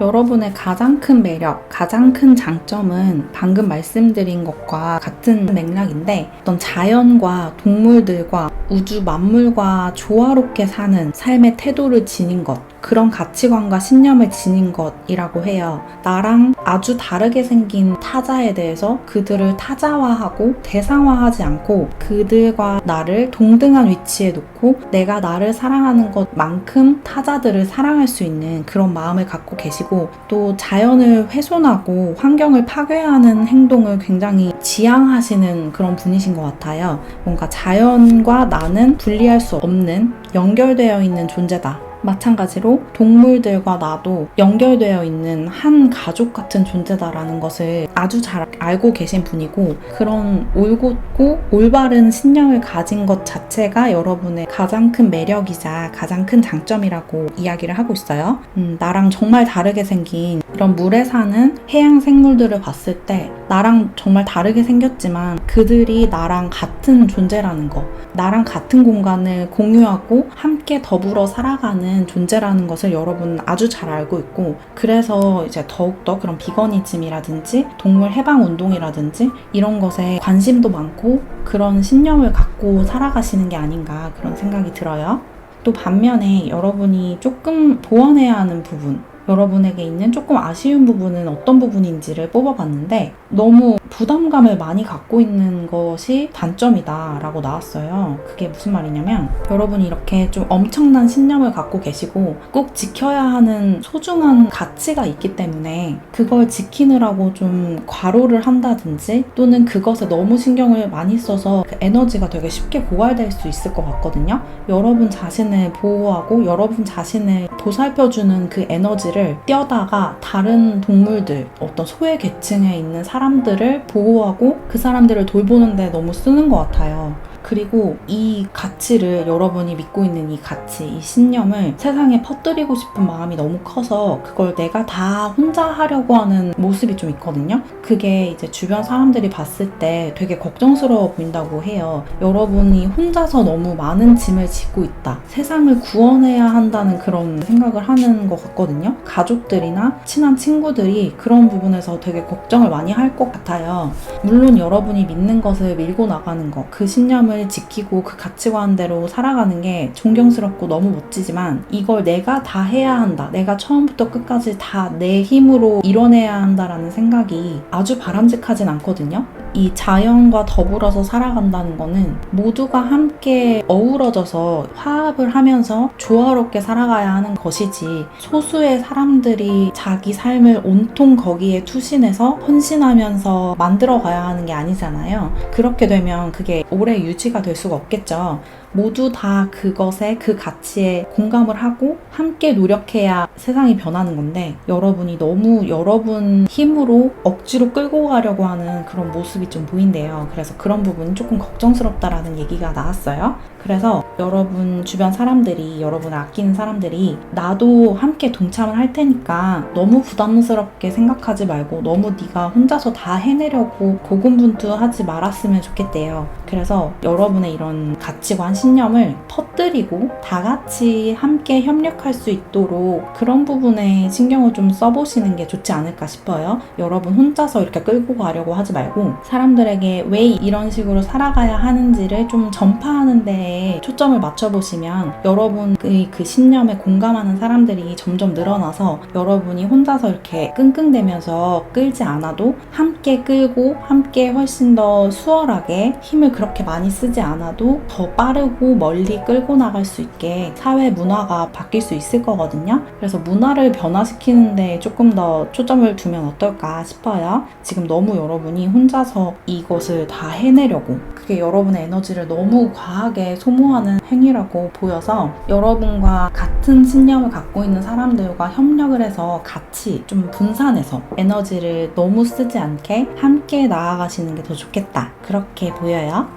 여러분의 가장 큰 매력, 가장 큰 장점은 방금 말씀드린 것과 같은 맥락인데, 어떤 자연과 동물들과 우주 만물과 조화롭게 사는 삶의 태도를 지닌 것, 그런 가치관과 신념을 지닌 것이라고 해요. 나랑 아주 다르게 생긴 타자에 대해서 그들을 타자화하고 대상화하지 않고 그들과 나를 동등한 위치에 놓고 내가 나를 사랑하는 것만큼 타자들을 사랑할 수 있는 그런 마음을 갖고 계시고, 또 자연을 훼손하고 환경을 파괴하는 행동을 굉장히 지향하시는 그런 분이신 것 같아요. 뭔가 자연과 나는 분리할 수 없는 연결되어 있는 존재다. 마찬가지로 동물들과 나도 연결되어 있는 한 가족 같은 존재다라는 것을 아주 잘 알고 계신 분이고, 그런 올곧고 올바른 신념을 가진 것 자체가 여러분의 가장 큰 매력이자 가장 큰 장점이라고 이야기를 하고 있어요. 나랑 정말 다르게 생긴 이런 물에 사는 해양 생물들을 봤을 때 나랑 정말 다르게 생겼지만 그들이 나랑 같은 존재라는 거, 나랑 같은 공간을 공유하고 함께 더불어 살아가는 존재라는 것을 여러분은 아주 잘 알고 있고, 그래서 이제 더욱더 그런 비거니즘이라든지 동물 해방 운동이라든지 이런 것에 관심도 많고 그런 신념을 갖고 살아가시는 게 아닌가, 그런 생각이 들어요. 또 반면에 여러분이 조금 보완해야 하는 부분, 여러분에게 있는 조금 아쉬운 부분은 어떤 부분인지를 뽑아봤는데, 너무 부담감을 많이 갖고 있는 것이 단점이다 라고 나왔어요. 그게 무슨 말이냐면, 여러분이 이렇게 좀 엄청난 신념을 갖고 계시고 꼭 지켜야 하는 소중한 가치가 있기 때문에 그걸 지키느라고 좀 과로를 한다든지, 또는 그것에 너무 신경을 많이 써서 그 에너지가 되게 쉽게 고갈될 수 있을 것 같거든요. 여러분 자신을 보호하고 여러분 자신을 보살펴주는 그 에너지를 뛰어다가 다른 동물들, 어떤 소외 계층에 있는 사람들을 보호하고 그 사람들을 돌보는 데 너무 쓰는 것 같아요. 그리고 이 가치를, 여러분이 믿고 있는 이 가치, 이 신념을 세상에 퍼뜨리고 싶은 마음이 너무 커서 그걸 내가 다 혼자 하려고 하는 모습이 좀 있거든요. 그게 이제 주변 사람들이 봤을 때 되게 걱정스러워 보인다고 해요. 여러분이 혼자서 너무 많은 짐을 지고 있다. 세상을 구원해야 한다는 그런 생각을 하는 것 같거든요. 가족들이나 친한 친구들이 그런 부분에서 되게 걱정을 많이 할 것 같아요. 물론 여러분이 믿는 것을 밀고 나가는 것, 그 신념을 지키고 그 가치관대로 살아가는 게 존경스럽고 너무 멋지지만 이걸 내가 다 해야 한다. 내가 처음부터 끝까지 다 내 힘으로 이뤄내야 한다라는 생각이 아주 바람직하진 않거든요. 이 자연과 더불어서 살아간다는 거는 모두가 함께 어우러져서 화합을 하면서 조화롭게 살아가야 하는 것이지, 소수의 사람들이 자기 삶을 온통 거기에 투신해서 헌신하면서 만들어가야 하는 게 아니잖아요. 그렇게 되면 그게 오래 유지가 될 수가 없겠죠. 모두 다 그것에, 그 가치에 공감을 하고 함께 노력해야 세상이 변하는 건데, 여러분이 너무 여러분 힘으로 억지로 끌고 가려고 하는 그런 모습이 좀 보인대요. 그래서 그런 부분이 조금 걱정스럽다라는 얘기가 나왔어요. 그래서 여러분 주변 사람들이, 여러분을 아끼는 사람들이 나도 함께 동참을 할 테니까 너무 부담스럽게 생각하지 말고 너무 네가 혼자서 다 해내려고 고군분투하지 말았으면 좋겠대요. 그래서 여러분의 이런 가치관, 신념을 퍼뜨리고 다 같이 함께 협력할 수 있도록 그런 부분에 신경을 좀 써보시는 게 좋지 않을까 싶어요. 여러분 혼자서 이렇게 끌고 가려고 하지 말고 사람들에게 왜 이런 식으로 살아가야 하는지를 좀 전파하는 데에 초점을 맞춰보시면 여러분의 그 신념에 공감하는 사람들이 점점 늘어나서 여러분이 혼자서 이렇게 끙끙대면서 끌지 않아도 함께 끌고 함께 훨씬 더 수월하게 힘을 그렇게 많이 쓰지 않아도 더 빠르고 멀리 끌고 나갈 수 있게 사회 문화가 바뀔 수 있을 거거든요. 그래서 문화를 변화시키는데 조금 더 초점을 두면 어떨까 싶어요. 지금 너무 여러분이 혼자서 이것을 다 해내려고, 그게 여러분의 에너지를 너무 과하게 소모하는 행위라고 보여서 여러분과 같은 신념을 갖고 있는 사람들과 협력을 해서 같이 좀 분산해서 에너지를 너무 쓰지 않게 함께 나아가시는 게 더 좋겠다, 그렇게 보여요.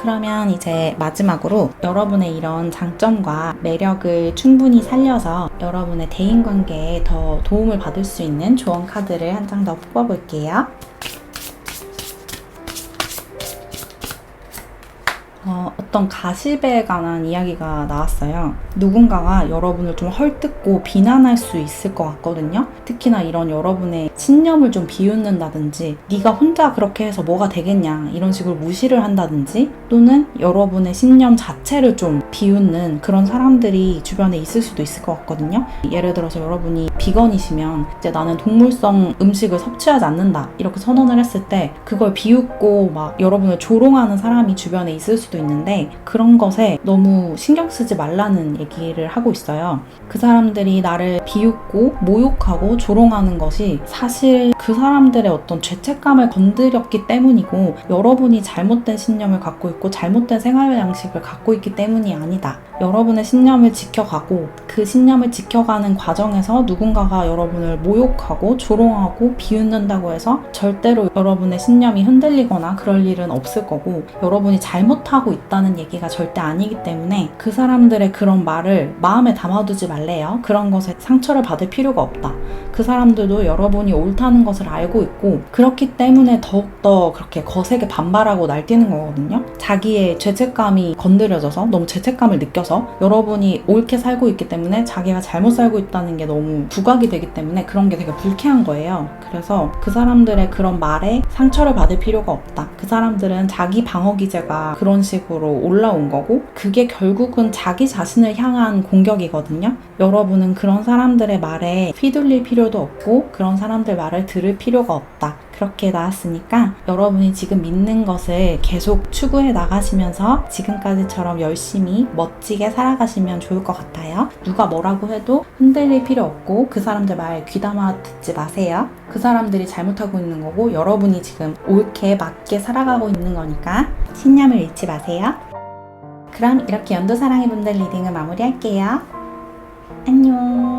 그러면 이제 마지막으로 여러분의 이런 장점과 매력을 충분히 살려서 여러분의 대인관계에 더 도움을 받을 수 있는 조언 카드를 한 장 더 뽑아볼게요. 어떤 가십에 관한 이야기가 나왔어요. 누군가가 여러분을 좀 헐뜯고 비난할 수 있을 것 같거든요. 특히나 이런 여러분의 신념을 좀 비웃는다든지 네가 혼자 그렇게 해서 뭐가 되겠냐 이런 식으로 무시를 한다든지, 또는 여러분의 신념 자체를 좀 비웃는 그런 사람들이 주변에 있을 수도 있을 것 같거든요. 예를 들어서 여러분이 비건이시면 이제 나는 동물성 음식을 섭취하지 않는다 이렇게 선언을 했을 때 그걸 비웃고 막 여러분을 조롱하는 사람이 주변에 있을 수도 있는데, 그런 것에 너무 신경 쓰지 말라는 얘기를 하고 있어요. 그 사람들이 나를 비웃고 모욕하고 조롱하는 것이 사실 그 사람들의 어떤 죄책감을 건드렸기 때문이고, 여러분이 잘못된 신념을 갖고 있고 잘못된 생활 양식을 갖고 있기 때문이 아니다. 여러분의 신념을 지켜가고 그 신념을 지켜가는 과정에서 누군가가 여러분을 모욕하고 조롱하고 비웃는다고 해서 절대로 여러분의 신념이 흔들리거나 그럴 일은 없을 거고, 여러분이 잘못하고 있다는 얘기가 절대 아니기 때문에 그 사람들의 그런 말을 마음에 담아두지 말래요. 그런 것에 상처를 받을 필요가 없다. 그 사람들도 여러분이 옳다는 것을 알고 있고 그렇기 때문에 더욱더 그렇게 거세게 반발하고 날뛰는 거거든요. 자기의 죄책감이 건드려져서 너무 죄책감을 느껴서 여러분이 옳게 살고 있기 때문에 자기가 잘못 살고 있다는 게 너무 부각이 되기 때문에 그런 게 되게 불쾌한 거예요. 그래서 그 사람들의 그런 말에 상처를 받을 필요가 없다. 그 사람들은 자기 방어 기제가 그런 식으로 올라온 거고 그게 결국은 자기 자신을 향한 공격이거든요. 여러분은 그런 사람들의 말에 휘둘릴 필요도 없고 그런 사람들 말을 들을 필요가 없다. 그렇게 나왔으니까 여러분이 지금 믿는 것을 계속 추구해 나가시면서 지금까지처럼 열심히 멋지게 살아가시면 좋을 것 같아요. 누가 뭐라고 해도 흔들릴 필요 없고 그 사람들 말 귀담아 듣지 마세요. 그 사람들이 잘못하고 있는 거고 여러분이 지금 옳게 맞게 살아가고 있는 거니까 신념을 잃지 마세요. 그럼 이렇게 연도사랑이 분들 리딩을 마무리할게요. 안녕.